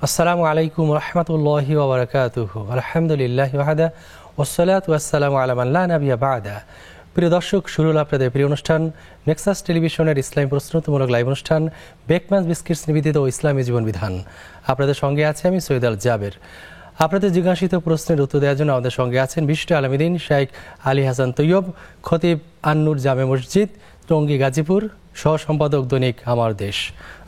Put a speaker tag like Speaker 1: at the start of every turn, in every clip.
Speaker 1: আসসালামু আলাইকুম রহমতুল্লাহি ওয়া বারাকাতুহু। আলহামদুলিল্লাহি ওয়াহদা ওয়াসসালাতু ওয়াসসালামু আলা মান লা নাবিয়্যা বা'দা। প্রিয় দর্শক, শুরু হলো আপনাদের প্রিয় অনুষ্ঠান নেক্সাস টেলিভিশনের ইসলামী প্রশ্নোত্তরমূলক লাইভ অনুষ্ঠান বেকম্যানস বিস্কিটস নিবেদিত ইসলামী জীবন বিধান। আপনাদের সঙ্গে আছে আমি সৈয়দ আল জাবের। আপনাদের জিজ্ঞাসিত প্রশ্নের উত্তর দেওয়ার জন্য আমাদের সঙ্গে আছেন বিশিষ্ট আলমীদ্বীন শেখ আলী হাসান তৈয়ব, খতিব আন-নূর জামে মসজিদ, টঙ্গী, গাজীপুর, সহ সম্পাদক দৈনিক আমার দেশ।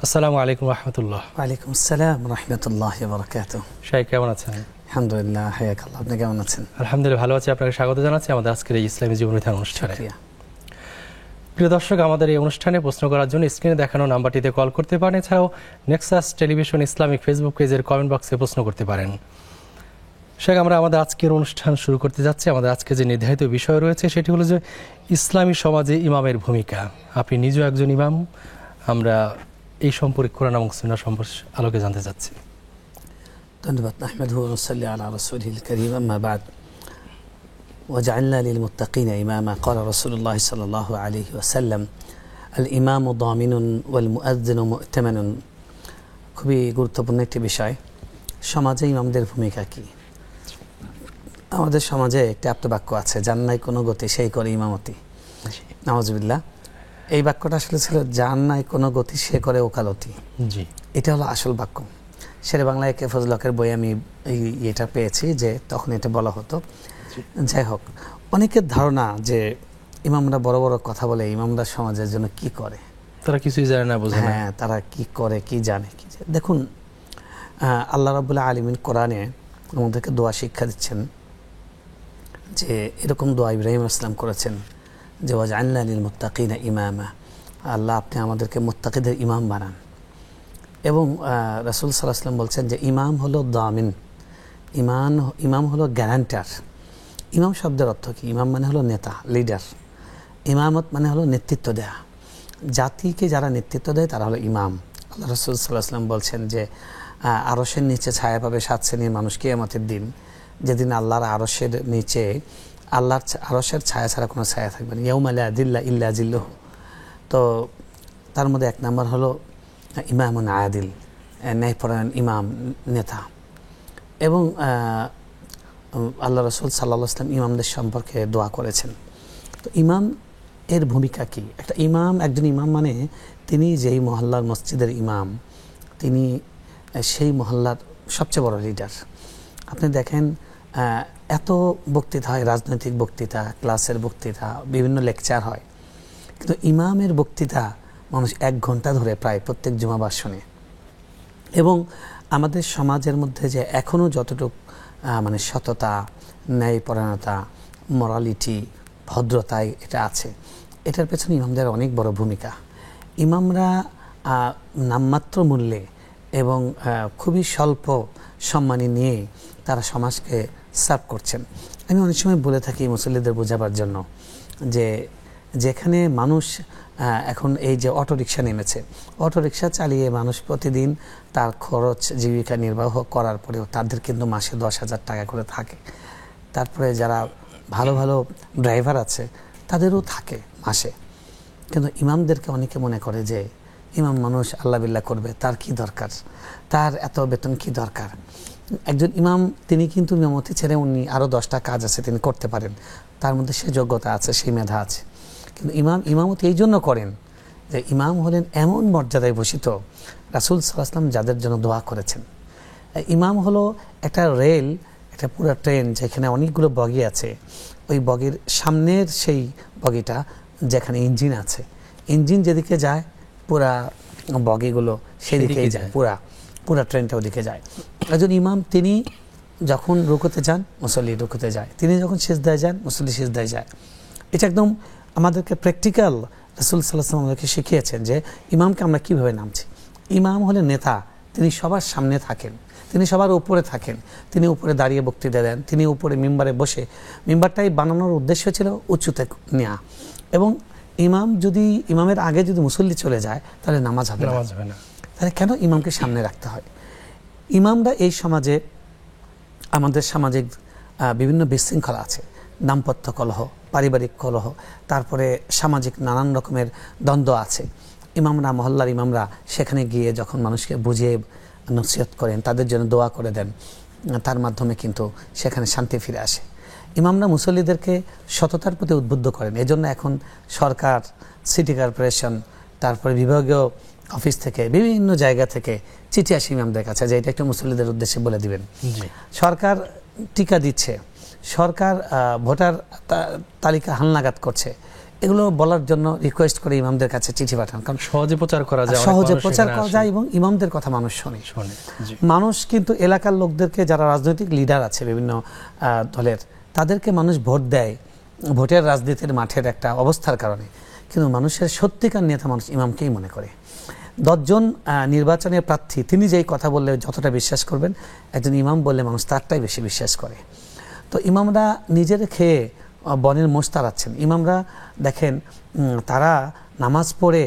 Speaker 1: আসসালামু আলাইকুম রহমতুল্লাহ।
Speaker 2: ওয়ালাইকুম আসসালাম রহমতুল্লাহি ওয়া বারাকাতুহু।
Speaker 1: শেখ কেমন আছেন?
Speaker 2: আলহামদুলিল্লাহ, হায়াকাল্লাহ। আপনি কেমন আছেন?
Speaker 1: আলহামদুলিল্লাহ ভালো আছি। আপনাকে স্বাগত জানাচ্ছি আমাদের আজকের এই ইসলামী জীবন বিধান অনুষ্ঠানে। প্রিয় দর্শক, আমাদের এই অনুষ্ঠানে প্রশ্ন করার জন্য স্ক্রিনে দেখানো নাম্বারটিতে কল করতে পারেন। এছাড়াও নেক্সাস টেলিভিশন ইসলামিক ফেসবুক পেজের কমেন্ট বক্সে প্রশ্ন করতে পারেন। শেখ, আমরা আমাদের আজকের অনুষ্ঠান শুরু করতে যাচ্ছি। আমাদের আজকে যে নির্ধারিত বিষয় রয়েছে সেটি হলো যে ইসলামী সমাজে ইমামের ভূমিকা। আপনি নিজেও একজন ইমাম, আমরা এই সম্পর্কে কোরআন এবং সুন্নাহ সম্পর্কে আলোকে জানতে চাচ্ছি।
Speaker 2: ধন্যবাদ। নাহমাদুহু ওয়া নুসাল্লি আলা রাসূলিহিল কারীম, আম্মা বা'দ। ওয়াজআলনা লিল মুত্তাকিনা ইমামা। ক্বালা রাসূলুল্লাহ সাল্লাল্লাহু আলাইহি ওয়াসাল্লাম, আল ইমামু দামিনুন ওয়াল মুআজ্জিনু মু'তামানুন। খুবই গুরুত্বপূর্ণ একটি বিষয়, সমাজে ইমামদের ভূমিকা কি। আমাদের সমাজে একটি আপ্তবাক্য আছে, যার নাই কোনো গতি সেই করে ইমামতি। নাউজুবিল্লাহ। এই বাক্যটা আসলে ছিল, যার নাই কোনো গতি সে করে ওকালতি।
Speaker 1: জি,
Speaker 2: এটা হলো আসল বাক্য। শেরে বাংলায় কে ফজলকের বই আমি এটা পেয়েছি, যে তখন এটা বলা হতো। যাই হোক, অনেকের ধারণা যে ইমামরা বড় বড় কথা বলে, ইমামরা সমাজের জন্য কি করে,
Speaker 1: তারা কিছুই জানে না, বোঝে না।
Speaker 2: হ্যাঁ, তারা কি করে, কি জানে, কি দেখুন, আল্লাহ রাব্বুল আলামিন কোরআনে আমাদেরকে দোয়া শিক্ষা দিচ্ছেন, যে এরকম দোয়া ইব্রাহিম আসলাম করেছেন, যে ওয়াজআলনা লিল মুত্তাকিনা ইমামা। আল্লাহ, আপনি আমাদেরকে মুত্তাকিদের ইমাম বানান। এবং রাসূল সাল্লাল্লাহু আলাইহি ওয়াসাল্লাম বলছেন যে ইমাম হলো দামিন, ইমাম হলো গ্যারান্টার। ইমাম শব্দের অর্থ কি? ইমাম মানে হলো নেতা, লিডার। ইমামত মানে হলো নেতৃত্ব দেয়া। জাতিকে যারা নেতৃত্ব দেয় তারা হলো ইমাম। আল্লাহ রাসূল সাল্লাল্লাহু আলাইহি ওয়াসাল্লাম বলছেন যে আরশের নিচে ছায়া পাবে 7 শ্রেণীর মানুষ কিয়ামতের দিন, যেদিন আল্লাহর আরশের নিচে, আল্লাহর আরশের ছায়া ছাড়া কোনো ছায়া থাকবে না। ইয়াউমা লা যিল্লা ইল্লা যিল্লুহু। তো তার মধ্যে 1 নম্বর হলো ইমামুন আদিল, ন্যায়পরায়ণ ইমাম, নেতা। এবং আল্লাহ রাসূল সাল্লাল্লাহু আলাইহি ওয়াসাল্লাম ইমামদের সম্পর্কে দোয়া করেছেন। তো ইমাম এর ভূমিকা কি? একটা ইমাম, একজন ইমাম মানে তিনি যেই মহল্লার মসজিদের ইমাম, তিনি সেই মহল্লার সবচেয়ে বড় লিডার। আপনি দেখেন, এত বক্তৃতা হয়, রাজনৈতিক বক্তৃতা, ক্লাসের বক্তৃতা, বিভিন্ন লেকচার হয়, কিন্তু ইমামের বক্তৃতা মানুষ 1 ঘন্টা ধরে প্রায় প্রত্যেক জুমাবার শুনে। এবং আমাদের সমাজের মধ্যে যে এখনও যতটুকু মানে সততা, ন্যায়পরায়ণতা, মরালিটি, ভদ্রতায় এটা আছে, এটার পেছনে ইমামদের অনেক বড় ভূমিকা। ইমামরা নামমাত্র মূল্যে এবং খুবই স্বল্প সম্মানী নিয়ে তারা সমাজকে সার্ভ করছেন। আমি অনেক সময় বলে থাকি মুসল্লিদের বোঝাবার জন্য, যে যেখানে মানুষ এখন এই যে অটোরিকশা নেমেছে, অটোরিকশা চালিয়ে মানুষ প্রতিদিন তার খরচ জীবিকা নির্বাহ করার পরেও তাদের কিন্তু মাসে 10,000 টাকা করে থাকে। তারপরে যারা ভালো ভালো ড্রাইভার আছে তাদেরও থাকে মাসে। কিন্তু ইমামদেরকে অনেকে মনে করে যে ইমাম মানুষ, আল্লাহ বিল্লাহ করবে, তার কি দরকার, তার এত বেতন কি দরকার। একজন ইমাম, তিনি কিন্তু ইমামতি ছেড়ে উনি আরও 10টা কাজ আছে তিনি করতে পারেন, তার মধ্যে সে যোগ্যতা আছে, সেই মেধা আছে। কিন্তু ইমামতি এই জন্য করেন যে ইমাম হলেন এমন মর্যাদায় ভূষিত, রাসূল সাল্লাল্লাহু আলাইহি ওয়াসাল্লাম যাদের জন্য দোয়া করেছেন। ইমাম হলো একটা রেল, একটা পুরো ট্রেন যেখানে অনেকগুলো বগি আছে, ওই বগির সামনের সেই বগিটা যেখানে ইঞ্জিন আছে, ইঞ্জিন যেদিকে যায় পুরা বগিগুলো সেদিকেই যায়, পুরা ট্রেনটা ওদিকে যায়। একজন ইমাম, তিনি যখন রুকুতে যান মুসল্লি রুকুতে যায়, তিনি যখন সিজদায় যান মুসল্লি সিজদায় যায়। এটা একদম আমাদেরকে প্র্যাকটিক্যাল রাসূল সাল্লাল্লাহু আলাইহি ওয়াসাল্লাম আমাদেরকে শিখিয়েছেন যে ইমামকে আমরা কীভাবে নামছি। ইমাম হলেন নেতা, তিনি সবার সামনে থাকেন, তিনি সবার উপরে থাকেন, তিনি উপরে দাঁড়িয়ে বক্তৃতা দেন, তিনি উপরে মিম্বারে বসে, মিম্বারটাই বানানোর উদ্দেশ্য ছিল উঁচুতে নেওয়া। এবং ইমামের আগে যদি মুসল্লি চলে যায় তাহলে নামাজ হবে না। তাহলে কেন ইমামকে সামনে রাখতে হয়? ইমামরা এই সমাজে, আমাদের সামাজিক বিভিন্ন বিশৃঙ্খলা আছে, দাম্পত্য কলহ, পারিবারিক কলহ, তারপরে সামাজিক নানান রকমের দ্বন্দ্ব আছে। ইমামরা, মহল্লার ইমামরা সেখানে গিয়ে যখন মানুষকে বুঝিয়ে নসিহত করেন, তাদের জন্য দোয়া করে দেন, তার মাধ্যমে কিন্তু সেখানে শান্তি ফিরে আসে। ইমামরা মুসল্লিদেরকে সততার প্রতি উদ্বুদ্ধ করেন। এজন্য এখন সরকার, সিটি কর্পোরেশন, তারপরে বিভাগীয় অফিস থেকে, বিভিন্ন জায়গা থেকে চিঠি আসে ইমামদের কাছে যে এটা একটু মুসল্লিদের উদ্দেশ্যে বলে দিবেন। সরকার টিকা দিচ্ছে, সরকার ভোটার তালিকা হালনাগাদ করছে, এগুলো বলার জন্য রিকোয়েস্ট করে ইমামদের কাছে চিঠি পাঠান, কারণ
Speaker 1: সহজে প্রচার করা যায়,
Speaker 2: এবং ইমামদের কথা মানুষ শোনে। মানুষ কিন্তু এলাকার লোকদেরকে, যারা রাজনৈতিক লিডার আছে বিভিন্ন দলের, তাদেরকে মানুষ ভোট দেয় ভোটের রাজনীতির মাঠের একটা অবস্থার কারণে, কিন্তু মানুষের সত্যিকার নেতা মানুষ ইমামকেই মনে করে। 10 জন নির্বাচনের প্রার্থী, তিনি যেই কথা বললে যতটা বিশ্বাস করবেন, একজন ইমাম বললে মানুষ তারটাই বেশি বিশ্বাস করে। তো ইমামরা নিজের খেয়ে বনের মোষ তাড়াচ্ছেন। ইমামরা দেখেন, তারা নামাজ পড়ে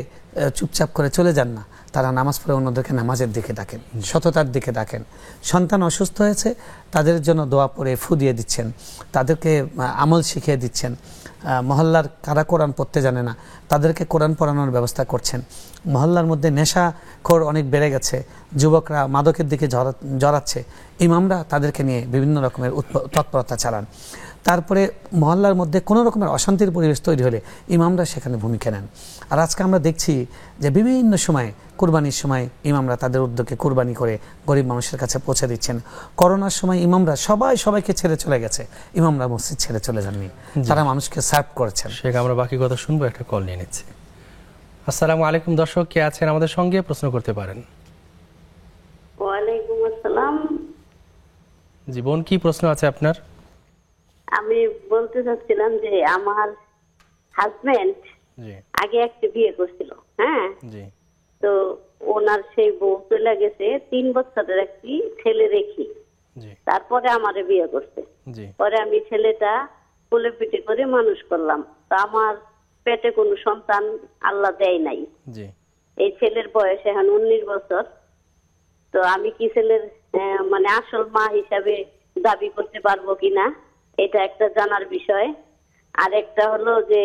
Speaker 2: চুপচাপ করে চলে যান না, তারা নামাজ পড়ে অন্যদেরকে নামাজের দিকে ডাকেন, সততার দিকে ডাকেন। সন্তান অসুস্থ হয়েছে, তাদের জন্য দোয়া পড়ে ফু দিয়ে দিচ্ছেন, তাদেরকে আমল শিখিয়ে দিচ্ছেন। মহল্লার কারা কোরআন পড়তে জানে না, তাদেরকে কোরআন পড়ানোর ব্যবস্থা করছেন। মহল্লার মধ্যে নেশাখোর অনেক বেড়ে গেছে, যুবকরা মাদকের দিকে জড়াচ্ছে, ইমামরা তাদেরকে নিয়ে বিভিন্ন রকমের তৎপরতা চালান। তারপরে মহল্লার মধ্যে কোনো রকমের অশান্তির পরিবেশ তৈরি হলে ইমামরা সেখানে ভূমিকা নেন। আর আজকে আমরা দেখছি যে বিভিন্ন সময়, কুরবানির সময় ইমামরা তাদের উদ্যোগে কুরবানি করে গরিব মানুষের কাছে পৌঁছে দিচ্ছেন। করোনার সময় ইমামরা সবাইকে ছেড়ে চলে গেছে, ইমামরা মসজিদ ছেড়ে চলে যাননি, তারা মানুষকে সার্ভ করেছেন।
Speaker 1: শেখ, আমরা বাকি কথা শুনবো, একটা কল নিয়ে নিচ্ছি। আসসালামু আলাইকুম দর্শক, কে আছেন আমাদের সঙ্গে, প্রশ্ন করতে পারেন।
Speaker 3: ওয়ালাইকুম আসসালাম।
Speaker 1: জি বোন, কি প্রশ্ন আছে আপনার?
Speaker 3: আমি বলতে চাচ্ছিলাম যে আমার হাজবেন্ড আগে একটা বিয়ে করছিল, হ্যাঁ, তো ওনার সেই বউ চলে গেছে, 3 বছরের একটি ছেলে রেখে, তারপরে আমারে বিয়ে করছে। পরে আমি ছেলেটা কোলে পিঠে করে মানুষ করলাম, তো আমার পেটে কোনো সন্তান আল্লাহ দেয় নাই। এই ছেলের বয়স এখন 19 বছর। তো আমি কি ছেলের মানে আসল মা হিসাবে দাবি করতে পারবো কিনা, এটা একটা জানার বিষয়। আর একটা হলো যে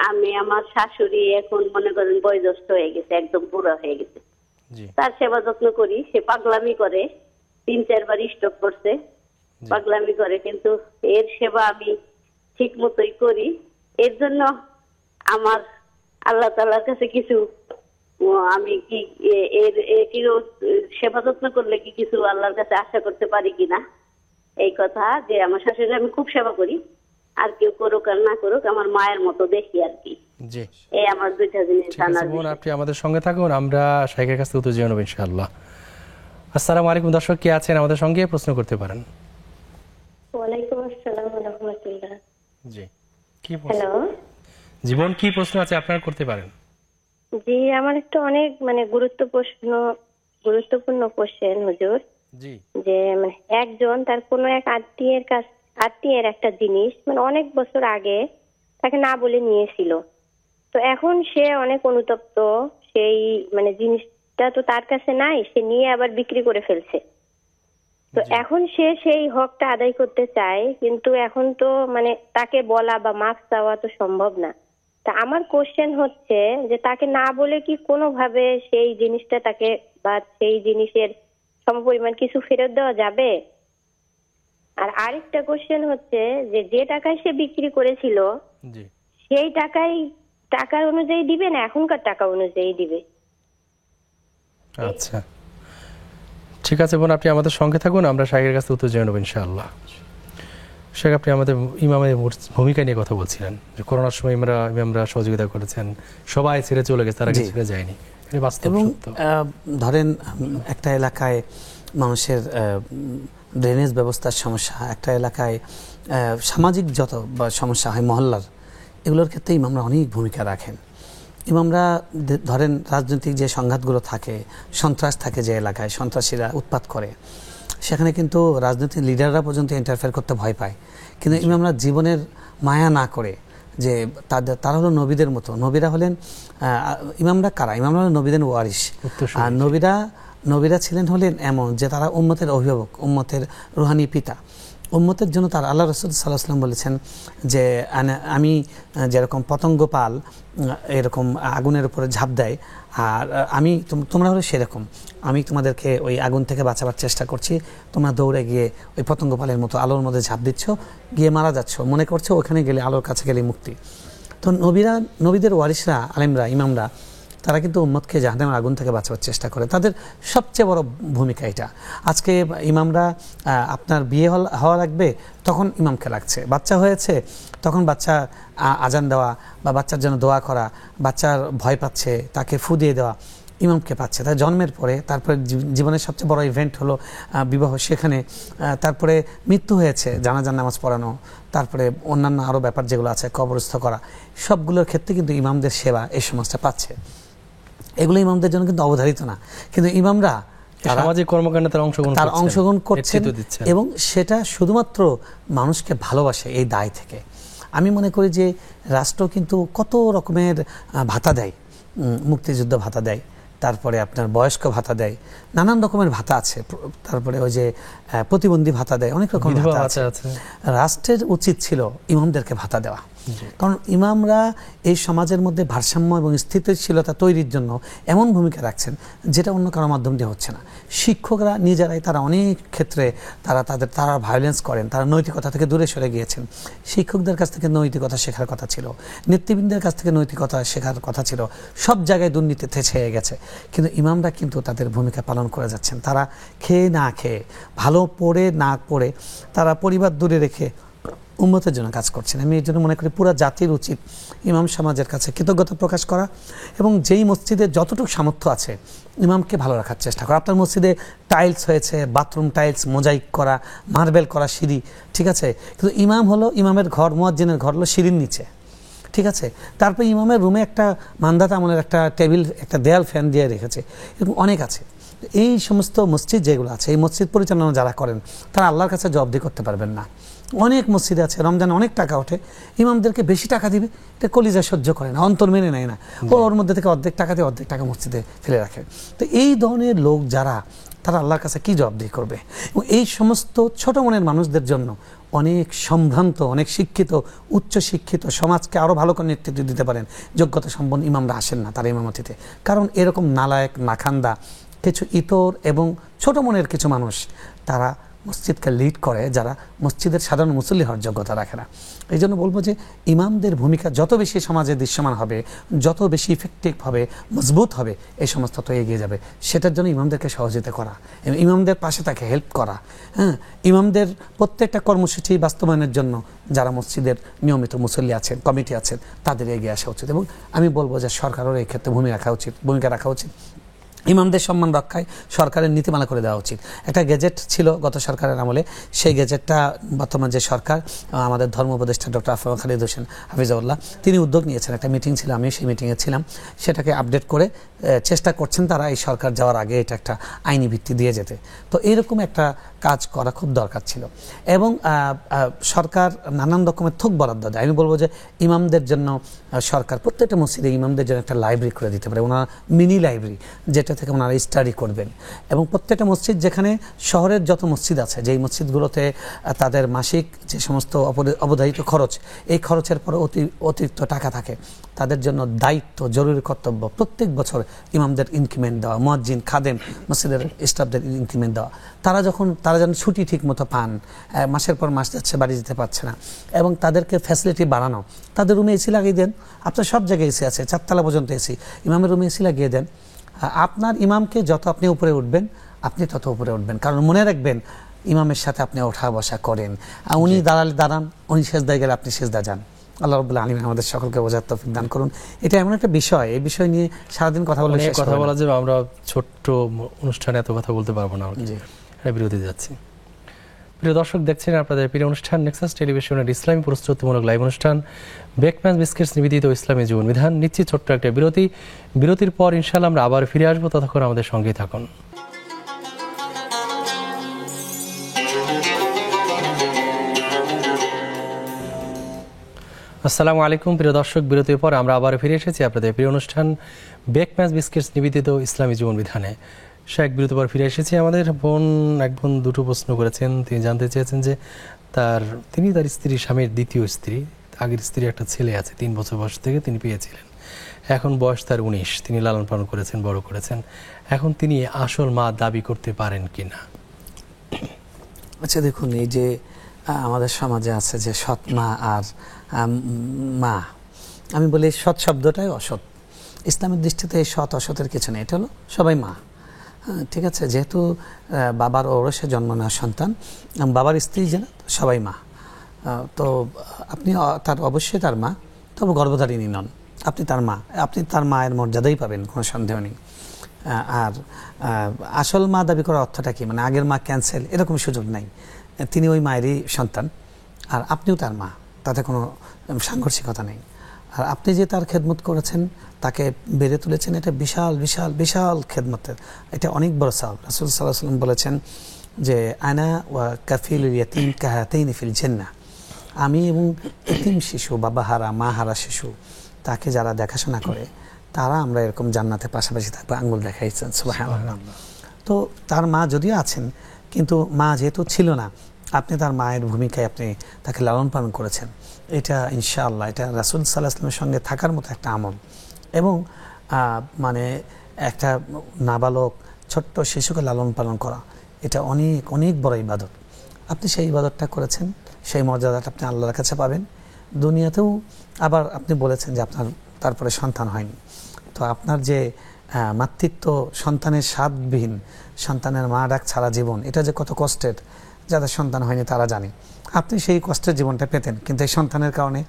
Speaker 3: আমি, আমার শাশুড়ি এখন মনে করেন বয়োজ্যেষ্ঠ হয়ে গেছে, একদম বুড়া হয়ে গেছে, তার সেবা যত্ন করি, সে পাগলামি করে, 3-4 বার স্ট্রোক করছে, পাগলামি করে, কিন্তু এর সেবা আমি ঠিক মতোই করি। এর জন্য আমার আল্লাহ তাআলার কাছে কিছু, আমি কি এর সেবা যত্ন করলে কি কিছু আল্লাহর কাছে আশা করতে পারি কিনা, এই কথা। যে আমার শাশুড়ি আমি খুব সেবা করি, আর কেউ করুক আর না করুক, আমার মায়ের মতো দেখি আর কি।
Speaker 1: জি,
Speaker 3: এই আমার দুইটা জিনিস জানার।
Speaker 1: আপনি আমাদের সঙ্গে থাকুন, আমরা শাইখের কাছে উত্তর জেনে নেব ইনশাআল্লাহ। আসসালামু আলাইকুম দর্শক, কে আছেন আমাদের সঙ্গে, প্রশ্ন করতে পারেন।
Speaker 4: ওয়ালাইকুম আসসালাম ওয়া রাহমাতুল্লাহ।
Speaker 1: জি, কি প্রশ্ন? হ্যালো জীবন, কি প্রশ্ন আছে আপনার, করতে পারেন।
Speaker 4: জি, আমার একটা অনেক গুরুত্বপূর্ণ কোশ্চেন হুজুর।
Speaker 1: জি,
Speaker 4: যে মানে একজন তার কোনো এক আত্মীয়ের একটা জিনিস মানে অনেক বছর আগে তাকে না বলে নিয়েছিল, তো এখন সে অনেক অনুতপ্ত, সেই মানে জিনিসটা তো তার কাছে নাই, সে নিয়ে আবার বিক্রি করে ফেলছে। তো এখন সে সেই হকটা আদায় করতে চায়, কিন্তু এখন তো মানে তাকে বলা বা মাফ চাওয়া তো সম্ভব না। তা আমার কোশ্চেন হচ্ছে যে তাকে না বলে কি কোনোভাবে সেই জিনিসটা তাকে বা সেই জিনিসের সমপরিমাণ কিছু ফেরত দেওয়া যাবে? আর আরেকটা কোশ্চেন হচ্ছে যে টাকায় সে বিক্রি করেছিল সেই টাকার অনুযায়ী দিবে না এখনকার টাকা অনুযায়ী দিবে?
Speaker 1: আচ্ছা, ঠিক আছে বোন, আপনি আমাদের সঙ্গে থাকুন, আমরা শাইখের কাছে উত্তর জেনে নেব ইনশাআল্লাহ। শেখ, আপনি আমাদের ইমামের ভূমিকা নিয়ে কথা বলছিলেন, যে করোনার সময় ইমামরা সহযোগিতা করেছেন, সবাই ছেড়ে চলে গেছে, তারা ছেড়ে যায়নি, এটা বাস্তব।
Speaker 2: এবং ধরেন একটা এলাকায় মানুষের ড্রেনেজ ব্যবস্থার সমস্যা, একটা এলাকায় সামাজিক যত সমস্যা হয় মহল্লার, এগুলোর ক্ষেত্রে ইমামরা অনেক ভূমিকা রাখেন। ইমামরা ধরেন রাজনৈতিক যে সংঘাতগুলো থাকে, সন্ত্রাস থাকে, যে এলাকায় সন্ত্রাসীরা উৎপাত করে, সেখানে কিন্তু রাজনৈতিক লিডাররা পর্যন্ত ইন্টারফেয়ার করতে ভয় পায়। কিন্তু ইমামরা জীবনের মায়া না করে, যে তারা হলো নবীদের মতো। নবীরা হলেন ইমামরা কারা? ইমামরা হলেন নবীদের ওয়ারিশ। আর নবীরা ছিলেন হলেন এমন যে তারা উম্মতের অভিভাবক, উম্মতের রুহানি পিতা। উম্মতের জন্য তার আল্লাহ রাসূল সাল্লাল্লাহু আলাইহি ওয়াসাল্লাম বলেছেন যে আমি যেরকম পতঙ্গ পাল এরকম আগুনের উপরে ঝাঁপ দেয়, আর আমি তোমরা হলো সেরকম, আমি তোমাদেরকে ওই আগুন থেকে বাঁচাবার চেষ্টা করছি, তোমরা দৌড়ে গিয়ে ওই পতঙ্গ পালের মতো আলোর মধ্যে ঝাঁপ দিচ্ছ, গিয়ে মারা যাচ্ছ, মনে করছো ওখানে গেলে আলোর কাছে গেলে মুক্তি। তো নবীদের ওয়ারিসরা, আলেমরা, ইমামরা, তারা কিন্তু উম্মতকে জাহান্নামের আগুন থেকে বাঁচাবার চেষ্টা করে, তাদের সবচেয়ে বড় ভূমিকা এটা। আজকে ইমামরা আপনার বিয়ে হওয়া লাগবে তখন ইমামকে লাগছে, বাচ্চা হয়েছে তখন বাচ্চা আজান দেওয়া বা বাচ্চার জন্য দোয়া করা, বাচ্চার ভয় পাচ্ছে তাকে ফু দিয়ে দেওয়া, ইমামকে পাচ্ছে। তার জন্মের পরে, তারপরে জীবনের সবচেয়ে বড় ইভেন্ট হলো বিবাহ, সেখানে তারপরে মৃত্যু হয়েছে, জানাজার নামাজ পড়ানো, তারপরে অন্যান্য আরও ব্যাপার যেগুলো আছে, কবরস্থ করা, সবগুলোর ক্ষেত্রে কিন্তু ইমামদের সেবা এই সমাজটা পাচ্ছে। এগুলো ইমামদের জন্য কিন্তু অবধারিত না, কিন্তু ইমামরা
Speaker 1: সামাজিক কর্মকাণ্ডে তার
Speaker 2: অংশগ্রহণ করছেন এবং সেটা শুধুমাত্র মানুষকে ভালোবাসে এই দায় থেকে। আমি মনে করি যে রাষ্ট্র কিন্তু কত রকমের ভাতা দেয়, মুক্তিযুদ্ধ ভাতা দেয়, তারপরে আপনার বয়স্ক ভাতা দেয়, নানান রকমের ভাতা আছে, তারপরে ওই যে প্রতিবন্ধী ভাতা দেয়, অনেক রকমের ভাতা আছে। রাষ্ট্রের উচিত ছিল ইমামদেরকে ভাতা দেওয়া, কারণ ইমামরা এই সমাজের মধ্যে ভারসাম্য এবং স্থিতিশীলতা তৈরির জন্য এমন ভূমিকা রাখছেন যেটা অন্য কারো মাধ্যম দিয়ে হচ্ছে না। শিক্ষকরা নিজেরাই তারা অনেক ক্ষেত্রে তারা ভায়োলেন্স করেন, তারা নৈতিকতা থেকে দূরে সরে গিয়েছেন। শিক্ষকদের কাছ থেকে নৈতিকতা শেখার কথা ছিল, নেতৃবৃন্দের কাছ থেকে নৈতিকতা শেখার কথা ছিল, সব জায়গায় দুর্নীতিতে ছেয়ে গেছে, কিন্তু ইমামরা কিন্তু তাদের ভূমিকা পালন করে যাচ্ছেন। তারা খেয়ে না খেয়ে, ভালো পড়ে না পড়ে, তারা পরিবার দূরে রেখে উম্মতের জন্য কাজ করছেন। আমি এই জন্য মনে করি পুরো জাতির উচিত ইমাম সমাজের কাছে কৃতজ্ঞতা প্রকাশ করা এবং যেই মসজিদে যতটুকু সামর্থ্য আছে ইমামকে ভালো রাখার চেষ্টা করা। আপনার মসজিদে টাইলস হয়েছে, বাথরুম টাইলস, মোজাইক করা, মার্বেল করা সিঁড়ি, ঠিক আছে, কিন্তু ইমামের ঘর, মুয়াজ্জিনের ঘর হলো সিঁড়ির নিচে, ঠিক আছে। তারপর ইমামের রুমে একটা মান্দাতা আমলের একটা টেবিল, একটা দেয়াল ফ্যান দিয়ে রেখেছে, এরকম অনেক আছে। এই সমস্ত মসজিদ যেগুলো আছে, এই মসজিদ পরিচালনা যারা করেন তারা আল্লাহর কাছে জবাবদিহি করতে পারবেন না। অনেক মসজিদে আছে রমজানে অনেক টাকা ওঠে, ইমামদেরকে বেশি টাকা দিবে, এটা কলিজা সহ্য করে না, অন্তর মেনে নেয় না, ওর মধ্যে থেকে অর্ধেক টাকা দিয়ে অর্ধেক টাকা মসজিদে ফেলে রাখে। তো এই ধরনের লোক যারা, তারা আল্লাহর কাছে কি জবাবদিহি করবে? এবং এই সমস্ত ছোট মনের মানুষদের জন্য অনেক সম্ভ্রান্ত, অনেক শিক্ষিত, উচ্চ শিক্ষিত সমাজকে আরও ভালো করে নেতৃত্ব দিতে পারেন যোগ্যতা সম্পন্ন ইমামরা আসেন না তার ইমামতিতে। কারণ এরকম নালায়েক, নাখান্দা কিছু ইতর এবং ছোট মনের কিছু মানুষ তারা মসজিদকে লিড করে, যারা মসজিদের সাধারণ মুসল্লি হওয়ার যোগ্যতা রাখে না। এই জন্য বলবো যে ইমামদের ভূমিকা যত বেশি সমাজে দৃশ্যমান হবে, যত বেশি ইফেক্টিভ হবে, মজবুত হবে, এই সমস্ত তো এগিয়ে যাবে। সেটার জন্য ইমামদেরকে সহযোগিতা করা, ইমামদের পাশে তাকে হেল্প করা, হ্যাঁ, ইমামদের প্রত্যেকটা কর্মসূচি বাস্তবায়নের জন্য যারা মসজিদের নিয়মিত মুসল্লি আছেন, কমিটি আছেন, তাদের এগিয়ে আসা উচিত। এবং আমি বলবো যে সরকারেরও এই ক্ষেত্রে ভূমিকা রাখা উচিত। ইমামদের সম্মান রক্ষায় সরকারের নীতিমালা করে দেওয়া উচিত। একটা গেজেট ছিল গত সরকারের আমলে, সেই গেজেটটা বর্তমান যে সরকার, আমাদের ধর্ম উপদেষ্টা ডক্টর আফরোজ খালিদ হোসেন হাফিজাউল্লাহ, তিনি উদ্যোগ নিয়েছেন, একটা মিটিং ছিল, আমিও সেই মিটিংয়ে ছিলাম, সেটাকে আপডেট করে চেষ্টা করছেন তারা এই সরকার যাওয়ার আগে এটা একটা আইনি ভিত্তি দিয়ে যেতে। তো এইরকম একটা কাজ করা খুব দরকার ছিল। এবং সরকার নানান রকমের থোক বরাদ্দ দেয়। আমি বলবো যে ইমামদের জন্য সরকার প্রত্যেকটা মসজিদে ইমামদের জন্য একটা লাইব্রেরি করে দিতে পারে, ওনারা মিনি লাইব্রেরি, যেটা থেকে ওনারা স্টাডি করবেন। এবং প্রত্যেকটা মসজিদ, যেখানে শহরের যত মসজিদ আছে, যেই মসজিদগুলোতে তাদের মাসিক যে সমস্ত অবধারিত খরচ, এই খরচের পরে অতিরিক্ত টাকা থাকে, তাদের জন্য দায়িত্ব, জরুরি কর্তব্য প্রত্যেক বছর ইমামদের ইনক্রিমেন্ট দেওয়া, মুয়াজ্জিন, খাদেম, মসজিদের স্টাফদের ইনক্রিমেন্ট দেওয়া। তারা যেন ছুটি ঠিক মতো পান, মাসের পর মাস যাচ্ছে বাড়ি যেতে পারছে না, এবং তাদেরকে ফ্যাসিলিটি বাড়ানো। তাদের রুমে এসি লাগিয়ে দেন, আপনার সব জায়গায় এসি আছে, 4 তলা পর্যন্ত এসি, ইমামের রুমে এসি লাগিয়ে দেন। আপনার ইমামকে যত আপনি উপরে উঠবেন, আপনি তত উপরে উঠবেন। কারণ মনে রাখবেন, ইমামের সাথে আপনি ওঠা বসা করেন, উনি দাঁড়ান, উনি সেজদায় গেলে আপনি সেজদা যান। আল্লাহ রাব্বুল আলামিন আমাদের সকলকে বোঝার তৌফিক দান করুন। এটা এমন একটা বিষয়, এই বিষয় নিয়ে সারাদিন কথা বলা
Speaker 1: যাবে, আমরা ছোট্ট অনুষ্ঠানে এত কথা বলতে পারবো না, বিরতি যাচ্ছি। প্রিয় দর্শক, দেখছেন আপনাদের প্রিয় অনুষ্ঠান নেক্সাস টেলিভিশনের ইসলামী প্রস্তুতিমূলক লাইভ অনুষ্ঠান বেকম্যান বিস্কিটস নিবেদিত ইসলামী জীবন বিধান। নিচ্ছি ছোট্ট একটা বিরতির পর ইনশাআল্লাহ আমরা আবার ফিরে আসবো, ততক্ষণ আমাদের সঙ্গেই থাকুন। আসসালামু আলাইকুম প্রিয় দর্শক, বিরতির পর আমরা আবার ফিরে এসেছি আপনাদের প্রিয় অনুষ্ঠান বেকম্যান বিস্কিটস নিবেদিত ইসলামী জীবন বিধানে। বিরতির পর ফিরে এসেছি। আমাদের এক বোন দুটো প্রশ্ন করেছেন, তিনি জানতে চেয়েছেন যে তিনি তার স্ত্রী, স্বামীর দ্বিতীয় স্ত্রী, আগের স্ত্রী একটা ছেলে আছে, 3 বছর বয়স থেকে তিনি পেয়েছিলেন। এখন বয়স তার 19, তিনি লালন পালন করেছেন, বড় করেছেন। এখন তিনি আসল মা দাবি করতে পারেন কিনা?
Speaker 2: আচ্ছা দেখুন, এই যে আমাদের সমাজে আছে যে সৎ মা আর মা, আমি বলি সৎ শব্দটাই অসৎ। ইসলামের দৃষ্টিতে এই সৎ অসতের কিছু নেই, এটা হলো সবাই মা। ঠিক আছে, যেহেতু বাবার ঔরসে জন্ম নেওয়া সন্তান, বাবার স্ত্রী যেন সবাই মা। তো আপনি তার অবশ্যই তার মা, তবে গর্ভধারিণী নন। আপনি তার মা, আপনি তার মায়ের মর্যাদাই পাবেন, কোনো সন্দেহ নেই। আর আসল মা দাবি করার অর্থটা কি, মানে আগের মা ক্যান্সেল, এরকম সুযোগ নাই। তিনি ওই মায়েরই সন্তান, আর আপনিও তার মা, তাতে কোনো সাংঘর্ষিকতা নেই। আর আপনি যে তার খেদমত করেছেন, তাকে বেড়ে তুলেছেন, এটা বিশাল বিশাল বিশাল খেদমতের, এটা অনেক বড় সওয়াব। রাসূল সাল্লাল্লাহু আলাইহি ওয়াসাল্লাম বলেছেন যে আনা ওয়া কাফিলুল ইয়াতীম কাহাতাইনি ফিল জান্নাহ, আমি এবং এতিম শিশু, বাবাহারা মাহারা শিশু, তাকে যারা দেখাশোনা করে তারা আমরা এরকম জান্নাতে পাশাপাশি থাকবো, আঙ্গুল দেখাইছেন সুবহানাল্লাহ। তো তার মা যদিও আছেন, কিন্তু মা যেহেতু ছিল না, আপনি তার মায়ের ভূমিকায় আপনি তাকে লালন পালন করেছেন। এটা ইনশাআল্লাহ এটা রাসূল সাল্লাল্লাহু আলাইহি ওয়াসাল্লামের সঙ্গে থাকার মতো একটা আমল। এবং মানে একটা নাবালক ছোট্ট শিশুকে লালন পালন করা, এটা অনেক অনেক বড় ইবাদত। আপনি সেই ইবাদতটা করেছেন, সেই মর্যাদাটা আপনি আল্লাহর কাছে পাবেন দুনিয়াতেও। আবার আপনি বলেছেন যে আপনার তারপরে সন্তান হয়নি, তো আপনার যে মাতৃত্ব, সন্তানের স্বাদবিহীন, সন্তানের মা ডাক ছাড়া জীবন, এটা যে কত কষ্টের, যাদের সন্তান হয়নি তারা জানে। আপনি সেই কষ্টের জীবনটা পেতেন, কিন্তু এই সন্তানের কারণে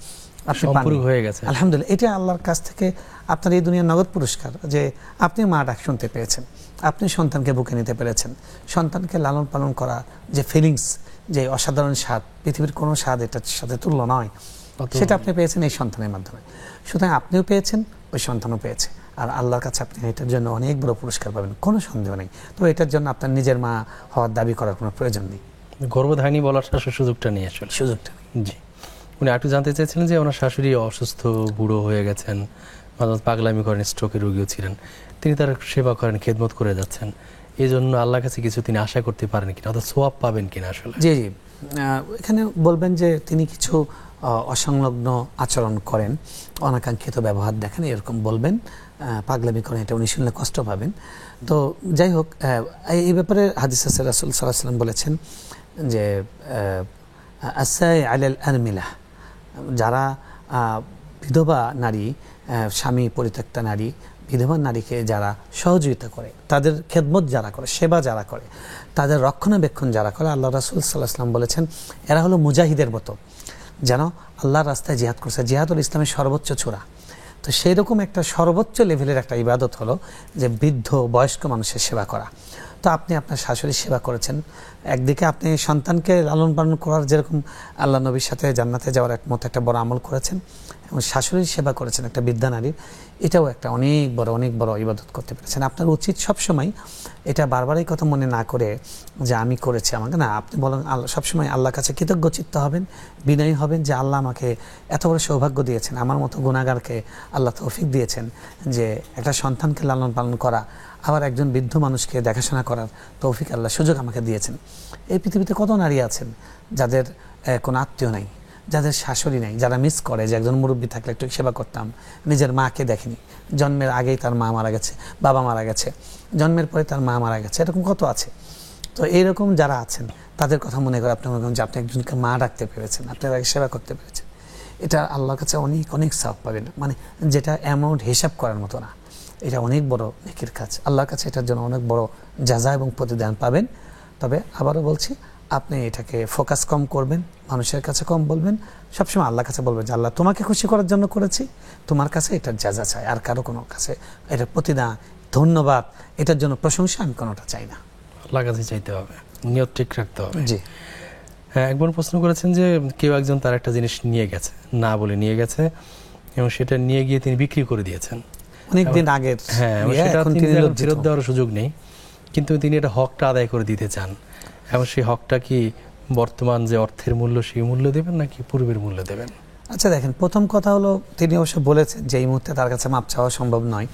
Speaker 2: আপনি
Speaker 1: হয়ে গেছে,
Speaker 2: আলহামদুলিল্লাহ। এটা আল্লাহর কাছ থেকে আপনার এই দুনিয়ার নগদ পুরস্কার, যে আপনি মা ডাক শুনতে পেয়েছেন, আপনি সন্তানকে বুকে নিতে পেরেছেন। সন্তানকে লালন পালন করা যে ফিলিংস, যে অসাধারণ স্বাদ, পৃথিবীর কোনো স্বাদ এটার সাথে তুল্য নয়, সেটা আপনি পেয়েছেন এই সন্তানের মাধ্যমে। সুতরাং আপনিও পেয়েছেন, ওই সন্তানও পেয়েছে, আর আল্লাহর কাছে আপনি এটার জন্য অনেক বড় পুরস্কার পাবেন, কোনো সন্দেহ নেই। তো এটার জন্য আপনার নিজের মা হওয়ার দাবি করার কোনো প্রয়োজন নেই।
Speaker 1: গর্ভধারিণী বলার সুযোগটা নিয়ে আসলে
Speaker 2: সুযোগটা নেই।
Speaker 1: জি, উনি একটু জানতে চেয়েছিলেন যে ওনার শাশুড়ি অসুস্থ, বুড়ো হয়ে গেছেন, পাগলামি করেন, স্ট্রোকের রোগীও ছিলেন, তিনি তার সেবা করেন, খেদমত করে যাচ্ছেন, এই জন্য আল্লাহর কাছে কিছু তিনি আশা করতে পারেন কিনা, অর্থাৎ সোয়াব পাবেন কিনা আসলে?
Speaker 2: জি জি, এখানে বলবেন যে তিনি কিছু অসংলগ্ন আচরণ করেন, অনাকাঙ্ক্ষিত ব্যবহার দেখেন, এরকম বলবেন। পাগলামি করেন, এটা উনি শুনলে কষ্ট পাবেন। তো যাই হোক, এই ব্যাপারে হাদিস আছে, রাসূল সাল্লাল্লাহু আলাইহি ওয়াসাল্লাম বলেছেন যে আসাই আলাল আরমিলা, যারা বিধবা নারী, স্বামী পরিত্যক্তা নারী, বিধবা নারীকে যারা সহযোগিতা করে, তাদের খেদমত যারা করে, সেবা যারা করে, তাদের রক্ষণাবেক্ষণ যারা করে, আল্লাহ রাসূল সাল্লাল্লাহু আলাইহি ওয়াসাল্লাম বলেছেন এরা হলো মুজাহিদের মতো, যেন আল্লাহর রাস্তায় জিহাদ করছে। জিহাদ হল ইসলামের সর্বোচ্চ চূড়া। তো সেই রকম একটা সর্বোচ্চ লেভেলের একটা ইবাদত হলো যে বৃদ্ধ বয়স্ক মানুষের সেবা করা। তো আপনি আপনার শাশুড়ির সেবা করেছেন, একদিকে আপনি সন্তানকে লালন পালন করার যেরকম আল্লাহ নবীর সাথে জান্নাতে যাওয়ার মতো একটা বড় আমল করেছেন, এবং শাশুড়ির সেবা করেছেন একটা বৃদ্ধা নারীর, এটাও একটা অনেক বড় ইবাদত করতে পেরেছেন। আপনার উচিত সবসময় এটা বারবারই কথা মনে না করে যে আমি করেছি, আমাকে না, আপনি বলেন সবসময় আল্লাহর কাছে কৃতজ্ঞ চিত্ত হবেন, বিনয়ী হবেন যে আল্লাহ আমাকে এত বড় সৌভাগ্য দিয়েছেন, আমার মতো গুনাহগারকে আল্লাহ তৌফিক দিয়েছেন যে একটা সন্তানকে লালন পালন করা, আবার একজন বৃদ্ধ মানুষকে দেখাশোনা করার তৌফিক আল্লাহ সুযোগ আমাকে দিয়েছেন। এই পৃথিবীতে কত নারী আছেন যাদের কোনো আত্মীয় নাই, যাদের শাশুড়ি নাই, যারা মিস করে যে একজন মুরব্বী থাকলে একটু সেবা করতাম, নিজের মাকে দেখেনি, জন্মের আগেই তার মা মারা গেছে, বাবা মারা গেছে, জন্মের পরে তার মা মারা গেছে, এরকম কত আছে। তো এইরকম যারা আছেন তাদের কথা মনে করে আপনি মনে করেন যে আপনি একজনকে মা ডাকতে পেরেছেন, আপনি তাকে সেবা করতে পেরেছেন, এটা আল্লাহর কাছে অনেক অনেক সওয়াব পাবেন, মানে যেটা অ্যামাউন্ট হিসাব করার মতো না, এটা অনেক বড় নেকির কাজ। আল্লাহর কাছে এটার জন্য অনেক বড় জাযা এবং প্রতিদান পাবেন। তবে আবারও বলছি, আপনি এটাকে ফোকাস কম করবেন, মানুষের কাছে কম বলবেন, সবসময় আল্লাহর কাছে বলবেন যে আল্লাহ তোমাকে খুশি করার জন্য করেছি, তোমার কাছে এটার জাযা চাই, আর কারো কোনো কাছে এটার প্রতিদান, ধন্যবাদ, এটার জন্য প্রশংসা আমি কোনোটা চাই না,
Speaker 1: আল্লাহর কাছে চাইতে হবে, নিয়ত ঠিক রাখতে হবে।
Speaker 2: জি
Speaker 1: হ্যাঁ, একবার প্রশ্ন করেছেন যে কেউ একজন তার একটা জিনিস নিয়ে গেছে, না বলে নিয়ে গেছে, এবং সেটা নিয়ে গিয়ে তিনি বিক্রি করে দিয়েছেন
Speaker 2: অনেকদিন আগের,
Speaker 1: হ্যাঁ, সেটা ফেরত দেওয়ার সুযোগ নেই, কিন্তু তিনি এটা হকটা আদায় করে দিতে চান। এবং সেই হকটা কি বর্তমান যে অর্থের মূল্য, সেই মূল্য দেবেন নাকি পূর্বের মূল্য দেবেন?
Speaker 2: আচ্ছা দেখেন, প্রথম কথা হলো তিনি অবশ্য বলেছেন যে এই মুহূর্তে তার কাছে মাপ চাওয়া সম্ভব নয়,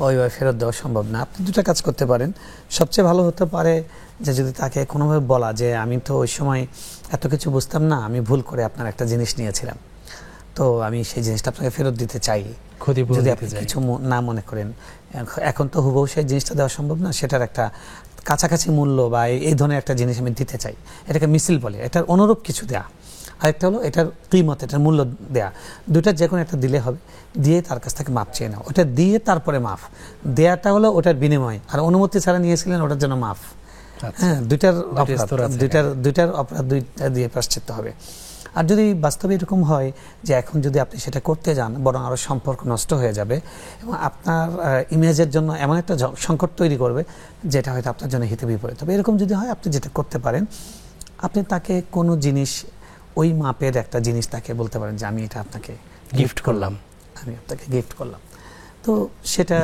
Speaker 2: ওইভাবে ফেরত দেওয়া সম্ভব না। আপনি দুটা কাজ করতে পারেন। সবচেয়ে ভালো হতে পারে যে যদি তাকে কোনোভাবে বলা যে আমি তো ওই সময় এত কিছু বুঝতাম না, আমি ভুল করে আপনার একটা জিনিস নিয়েছিলাম, তো আমি সেই জিনিসটা আপনাকে ফেরত দিতে চাই, যদি আপনি কিছু না মনে করেন। এখন তো হুবহু সেই জিনিসটা দেওয়া সম্ভব না, সেটার একটা কাছাকাছি মূল্য বা এই ধরনের একটা জিনিস আমি দিতে চাই, এটাকে মিছিল বলে, এটার অনুরূপ কিছু দেয়া। আরেকটা হলো এটার কিমত, এটার মূল্য দেয়া। দুইটার যে কোনো একটা দিলে হবে, দিয়ে তার কাছ থেকে মাপ চেয়ে নাও। ওটা দিয়ে তারপরে মাফ দেয়াটা হলো ওটার বিনিময়, আর অনুমতি ছাড়া নিয়েছিলেন ওটার জন্য মাফ। হ্যাঁ, দুইটার অপরাধ দুইটা দিয়ে প্রায়শ্চিত্ত হবে। আর যদি বাস্তবে এরকম হয় যে এখন যদি আপনি সেটা করতে যান, বরং আরও সম্পর্ক নষ্ট হয়ে যাবে এবং আপনার ইমেজের জন্য এমন একটা সংকট তৈরি করবে যেটা হয়তো আপনার জন্য হিতে বিপরীত হবে। এরকম যদি হয়, আপনি যেটা করতে পারেন, আপনি তাকে কোনো জিনিস, ওই মাপের একটা জিনিস তাকে বলতে পারেন যে আমি এটা আপনাকে গিফট করলাম, আমি আপনাকে গিফট করলাম। তো সেটা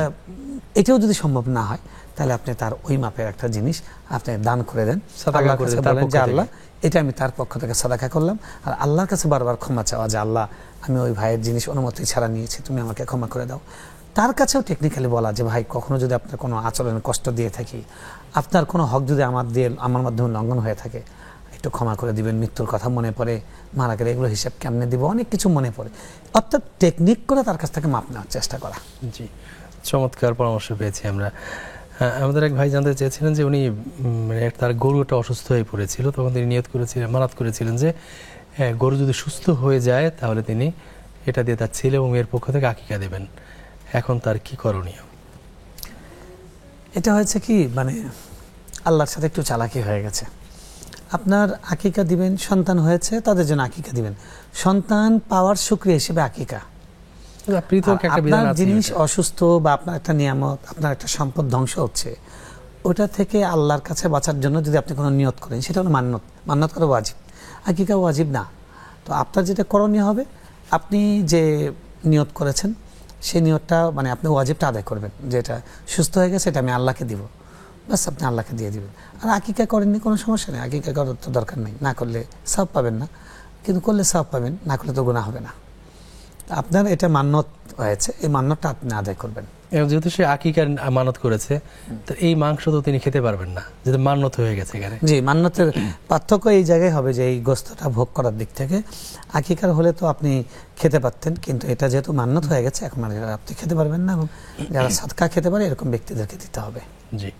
Speaker 2: এটাও যদি সম্ভব না হয়, তাহলে আপনি তার ওই মাপের একটা জিনিস আপনি দান করে দেন। আল্লাহর কাছে বলেন যে আল্লাহ, এটা আমি তার পক্ষ থেকে সাদাকা করলাম। আর আল্লাহর কাছে বারবার ক্ষমা চাওয়া যে আল্লাহ, আমি ওই ভাইয়ের জিনিস অনুমতি ছাড়া নিয়েছি, তুমি আমাকে ক্ষমা করে দাও। তার কাছেও টেকনিক্যালি বলা যে ভাই, কখনো যদি আপনার কোনো আচরণে কষ্ট দিয়ে থাকি, আপনার কোনো হক যদি আমার মাধ্যমে লঙ্ঘন হয়ে থাকে, একটু ক্ষমা করে দিবেন। মৃত্যুর কথা মনে পড়ে, মারা গেলে এগুলো হিসাব কেমনে দিব, অনেক কিছু মনে পড়ে। অর্থাৎ টেকনিক করে তার কাছ থেকে মাপ নেওয়ার চেষ্টা করা।
Speaker 1: জি, চমৎকার পরামর্শ পেয়েছি আমরা। আমাদের এক ভাই জানতে চেয়েছিলেন যে উনি তার গরুটা অসুস্থ হয়ে পড়েছিল, তখন তিনি নিয়ত করেছিলেন, মানাত করেছিলেন যে গরু যদি সুস্থ হয়ে যায় তাহলে তিনি এটা দিয়ে তার ছেলে এবং মেয়ের পক্ষ থেকে আকিকা দেবেন। এখন তার কি করণীয়?
Speaker 2: এটা হয়েছে কি, মানে আল্লাহর সাথে একটু চালাকি হয়ে গেছে। আপনার আকিকা দিবেন, সন্তান হয়েছে তাদের জন্য আকিকা দিবেন, সন্তান পাওয়ার শুকরিয়া হিসেবে আকিকা। আপনার জিনিস অসুস্থ বা আপনার একটা নিয়ামত, আপনার একটা সম্পদ ধ্বংস হচ্ছে, ওটা থেকে আল্লাহর কাছে বাঁচার জন্য যদি আপনি কোনো নিয়ত করেন, সেটা হলো মান্নত করা ওয়াজিব, আকিকা ওয়াজিব না। তো আপনার যেটা করণীয় হবে, আপনি যে নিয়ত করেছেন সেই নিয়তটা, মানে আপনি ওয়াজিবটা আদায় করবেন, যেটা সুস্থ হয়ে গেছে এটা আমি আল্লাহকে দিব, বাস আপনি আল্লাহকে দিয়ে দিবেন। আর আকিকা করেননি, কোনো সমস্যা নেই, আকিকা করার তো দরকার নেই, না করলে সওয়াব পাবেন না, কিন্তু করলে সওয়াব পাবেন, না করলে তো গুনাহ হবে না। আপনার এটা মান্নত হয়েছে, এই মান্নতটা আপনি আদায় করবেন।
Speaker 1: যেহেতু সে আকিকার মানত করেছে, তো এই মাংস তো তিনি খেতে পারবেন না, যেহেতু মান্নত হয়ে গেছে এখানে।
Speaker 2: জি, মান্নতের পার্থক্য এই জায়গায় হবে যে এই গোস্তটা ভোগ করার দিক থেকে আকিকার হলে তো আপনি খেতে পারতেন, কিন্তু এটা যেহেতু মান্নত হয়ে গেছে, এখন আপনি খেতে পারবেন না, এবং যারা সাদকা খেতে পারে এরকম ব্যক্তিদেরকে দিতে হবে।
Speaker 1: জি,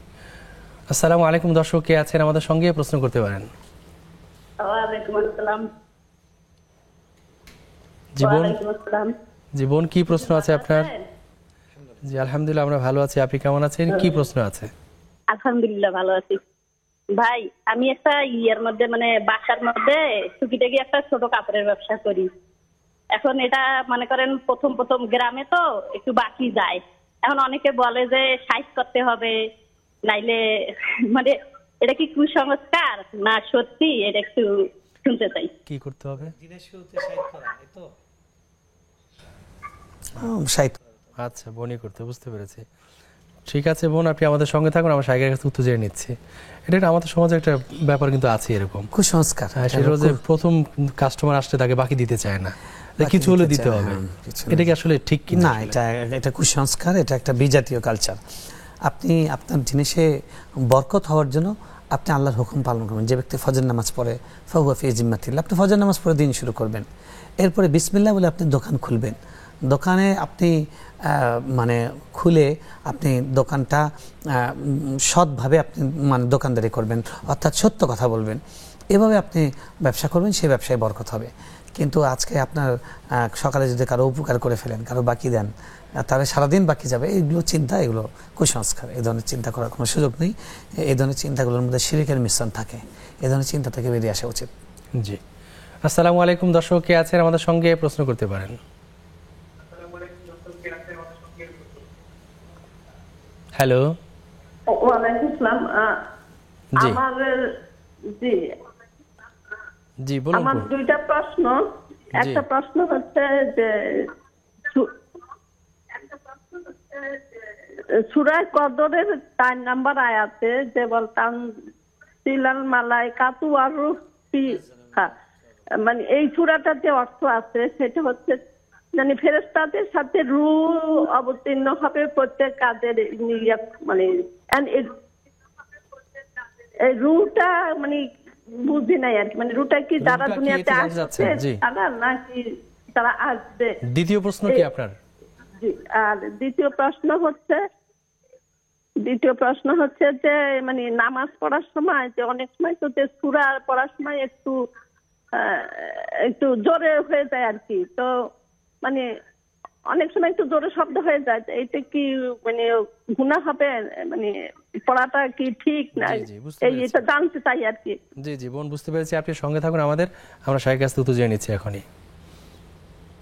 Speaker 1: আসসালামু আলাইকুম। দর্শক কে আছেন আমাদের সঙ্গে, প্রশ্ন করতে পারেন।
Speaker 3: ওয়ালাইকুম আসসালাম।
Speaker 1: জীবন, কি প্রশ্ন আছে আপনার? জি আলহামদুলিল্লাহ, আমরা ভালো আছি, আপনি কেমন আছেন? কি প্রশ্ন আছে?
Speaker 3: আলহামদুলিল্লাহ ভালো আছি ভাই। আমি একটা মধ্যে, মানে বাসার মধ্যে টুকিটাকি একটা ছোট কাপড়ের ব্যবসা করি। এখন এটা মনে করেন প্রথম গ্রামে তো একটু বাকি যায়। এখন অনেকে বলে যে সাইজ করতে হবে, নাইলে মানে এটা কি কুসংস্কার না সত্যি, এটা একটু শুনতে চাই।
Speaker 1: কি করতে হবে? আচ্ছা, বনি করতে, বুঝতে পেরেছি। ঠিক আছে বোন, আপনি আমাদের সঙ্গে থাকুন, আমরা শাইখের কাছে উত্তর জেনে নিচ্ছি। এটা আমাদের সমাজে একটা ব্যাপার কিন্তু আছে এরকম
Speaker 2: কুসংস্কার,
Speaker 1: সেটা যে প্রথম কাস্টমার আসলে তাকে বাকি দিতে চায় না, কিছু হলে দিতে হবে। এটা কি আসলে ঠিক কি
Speaker 2: না? এটা কুসংস্কার, এটা একটা বিজাতীয় কালচার। আপনি আপনার জিনিসে বরকত হওয়ার জন্য আপনি আল্লাহর হুকুম পালন করবেন। যে ব্যক্তি ফজর নামাজ পড়ে, ফাহুয়া ফি জিম্মাতিল্লাহ, আপনি ফজর নামাজ পড়ে দিন শুরু করবেন। এরপরে বিসমিল্লাহ বলে আপনি দোকান খুলবেন। দোকানে আপনি মানে খুলে আপনি দোকানটা সৎভাবে আপনি মানে দোকানদারি করবেন, অর্থাৎ সত্য কথা বলবেন। এভাবে আপনি ব্যবসা করবেন, সেই ব্যবসায় বরকত হবে। কিন্তু আজকে আপনার সকালে যদি কারো উপকার করে ফেলেন, কারো বাকি দেন, তাহলে সারাদিন বাকি যাবে, এগুলো চিন্তা, এগুলো কুসংস্কার। এই ধরনের চিন্তা করার কোনো সুযোগ নেই। এই ধরনের চিন্তাগুলোর মধ্যে শিরকের মিশ্রণ থাকে। এই ধরনের চিন্তা থেকে বেরিয়ে আসা উচিত।
Speaker 1: জি, আসসালামু আলাইকুম। দর্শক কে আছেন আমাদের সঙ্গে, প্রশ্ন করতে পারেন। হ্যালো,
Speaker 5: ওয়ালাইকুম আসসালাম।
Speaker 1: জি বলুন।
Speaker 5: আমার দুইটা প্রশ্ন। একটা প্রশ্ন হচ্ছে যে সূরা কদরের 4 নম্বর আয়াতে যে বলতাম সিলাল মালাইকাতু ওয়ার রূহ ফিহা, মানে এই সূরাটার যে অর্থ আছে সেটা হচ্ছে মানে ফেরেশতাদের সাথে রূহ অবতীর্ণ হবে প্রত্যেক কাজের মানে এই রূহটা মানে বুঝি নাই আর কি, মানে রূহটা কি যারা দুনিয়াতে আসছে তারা নাকি তারা আসবে?
Speaker 1: দ্বিতীয় প্রশ্ন কি আপনার?
Speaker 5: জি, আর দ্বিতীয় প্রশ্ন হচ্ছে যে মানে নামাজ পড়ার সময় যে অনেক সময় তো যে সূরা পড়ার সময় একটু জোরে হয়ে যায় আর কি, তো মানে অনেক সময় একটু জোরে শব্দ হয়ে যায়, এইটা কি মানে গুনাহ হবে? মানে পড়াটা কি ঠিক না এটা জানতে চাই আর কি।
Speaker 1: জি জি বোন, বুঝতে পেরেছি। আপনি সঙ্গে থাকুন আমাদের, আমরা শাইখ কাছ থেকে উত্তর জেনে নিচ্ছি এখনই।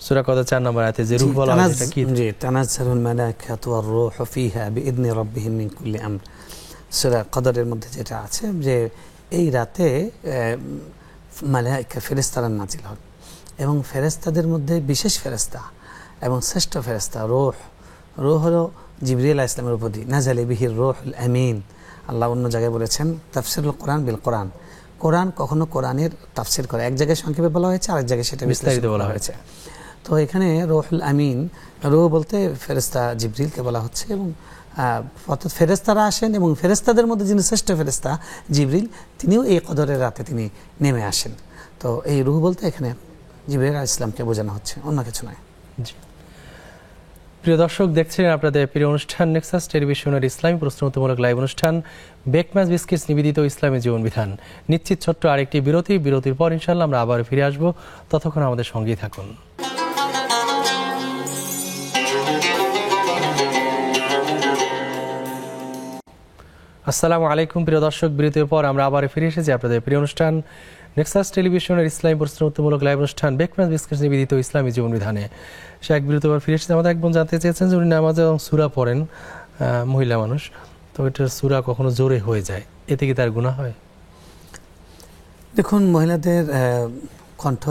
Speaker 1: সূরা কদর 4 নম্বর আয়াতে যে রূহ বলা হয় এটা কি?
Speaker 2: জি, তানাজ্জালুল মালায়েকাতু ওয়ার রূহু ফিহা বিইذن রাব্বিহিম মিন কুল্লি আমর। সূরা কদরের মধ্যে যেটা আছে যে এই রাতে মালায়েকা ফেরেশতারা নাজিল হয় এবং ফেরেশতাদের মধ্যে বিশেষ ফেরেশতা এবং শ্রেষ্ঠ ফেরেশতা রূহ হলো জিবরিল আলাইহিস সালামের উপরে নাযালে বিহির রূহুল আমিন। আল্লাহ অন্য জায়গায় বলেছেন তাফসীরুল কোরআন বিল কোরআন, কোরআন কখনো কোরআনের তাফসীর করে, এক জায়গায় সংক্ষেপে বলা হয়েছে আরেক জায়গায় সেটা বিস্তারিত বলা হয়েছে। তো এখানে রূহুল আমিন, রূহ বলতে ফেরেশতা জিবরিলকে বলা হচ্ছে এবং অর্থাৎ ফেরেশতারা আসেন এবং ফেরেশতাদের মধ্যে যিনি শ্রেষ্ঠ ফেরেশতা জিবরিল, তিনিও এই কদরের রাতে তিনি নেমে আসেন। তো এই রূহ বলতে এখানে জিবরিল আলাইহিস সালামকে বোঝানো হচ্ছে, অন্য কিছু নয়। জি,
Speaker 1: প্রিয় দর্শক, দেখছেন আপনাদের প্রিয় অনুষ্ঠান নেক্সাস টেলিভিশনের ইসলামী প্রশ্নোত্তরমূলক লাইভ অনুষ্ঠান বেকম্যাচ বিস্কিটস নিবেদিত ইসলামী জীবন বিধান। নিশ্চিত ছোট্ট আরেকটি বিরতির পর ইনশাআল্লাহ আমরা আবার ফিরে আসবো, ততক্ষণ আমাদের সঙ্গেই থাকুন। আসসালামু আলাইকুম প্রিয় দর্শক, বিরতির পর আমরা আবার ফিরে এসেছি আপনাদের প্রিয় অনুষ্ঠান নেক্সাস টেলিভিশনের ইসলামী প্রশ্নোত্তরমূলক লাইভ অনুষ্ঠান বেকম্যাচ বিস্কিটস নিবেদিত ইসলামী জীবন বিধানে। সে এক বিরতির পর ফিরে এসেছে। আমাদের একজন জানতে চেয়েছেন যে উনি নামাজে সূরা পড়েন, মহিলা মানুষ, তো এটা সূরা কখনো জোরে হয়ে যায়, এতে কি তার গুনাহ হয়?
Speaker 2: দেখুন, মহিলাদের কণ্ঠ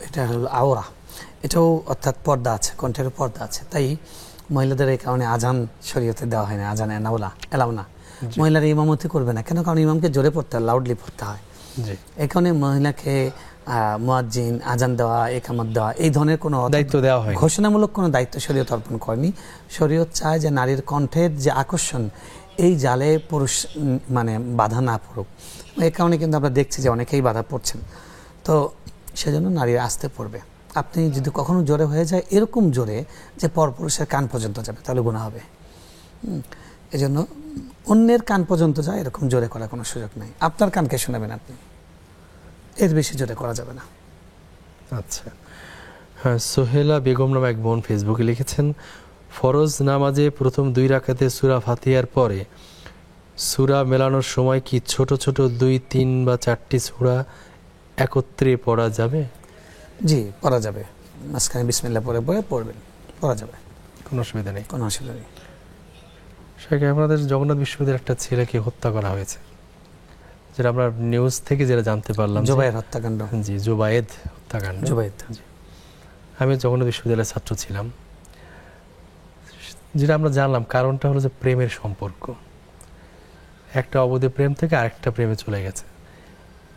Speaker 2: এটা হলো আওরা, এটাও অর্থাৎ পর্দা আছে, কণ্ঠের পর্দা আছে, তাই মহিলাদের এই কারণে আজান শরীয়তে দেওয়া হয় না, আজান এলাও না। মহিলারা ইমামতি করবে না কেন? কারণ ইমামকে জোরে পড়তে হয়, লাউডলি পড়তে হয়। এই কারণে মহিলাকে মুয়াজ্জিন, আজান দেওয়া, ইকামত দেওয়া এই ধরনের কোনো
Speaker 1: দায়িত্ব দেওয়া হয়,
Speaker 2: ঘোষণামূলক কোনো দায়িত্ব শরীয়ত অর্পণ করেনি। শরীয়ত চায় যে নারীর কণ্ঠের যে আকর্ষণ, এই জালে পুরুষ মানে বাধা না পড়ুক। এই কারণে কিন্তু আমরা দেখছি যে অনেকেই বাধা পড়ছেন, তো সেজন্য নারীরা আস্তে পড়বে। আপনি যদি কখনো জোরে হয়ে যায়, এরকম জোরে যে পরপুরুষের কান পর্যন্ত যাবে, তাহলে গুনাহ হবে। এজন্য অন্যের কান পর্যন্ত যায় এরকম জোরে করার কোনো সুযোগ নেই। আপনার কানকে শোনাবেন আপনি, এর বেশি জোরে করা যাবে না।
Speaker 1: আচ্ছা, হ্যাঁ, সোহেলা বেগম নামে এক বোন ফেসবুকে লিখেছেন, ফরজ নামাজে প্রথম 2 রাকাতে সূরা ফাতিহার পরে সূরা মেলানোর সময় কি ছোট ছোট 2, 3 বা 4টি সূরা একত্রে পড়া যাবে?
Speaker 2: জি, পড়া যাবে। মাঝখানে বিসমিল্লাহ পড়ে পড়বেন, পড়া যাবে,
Speaker 1: কোনো অসুবিধা নেই।
Speaker 2: কোনো অসুবিধা নেই।
Speaker 1: সেখানে আমাদের জগন্নাথ বিশ্ববিদ্যালয়ের একটা ছেলেকে হত্যা করা হয়েছে, যেটা আমরা নিউজ থেকে যেটা জানতে পারলাম,
Speaker 2: জুবায়ের হত্যাকাণ্ড।
Speaker 1: জি, জুবায়েদ হত্যাকাণ্ড। আমি জগন্নাথ বিশ্ববিদ্যালয়ের ছাত্র ছিলাম, যেটা আমরা জানলাম কারণটা হলো যে প্রেমের সম্পর্ক, একটা অবৈধ প্রেম থেকে আরেকটা প্রেমে চলে গেছে।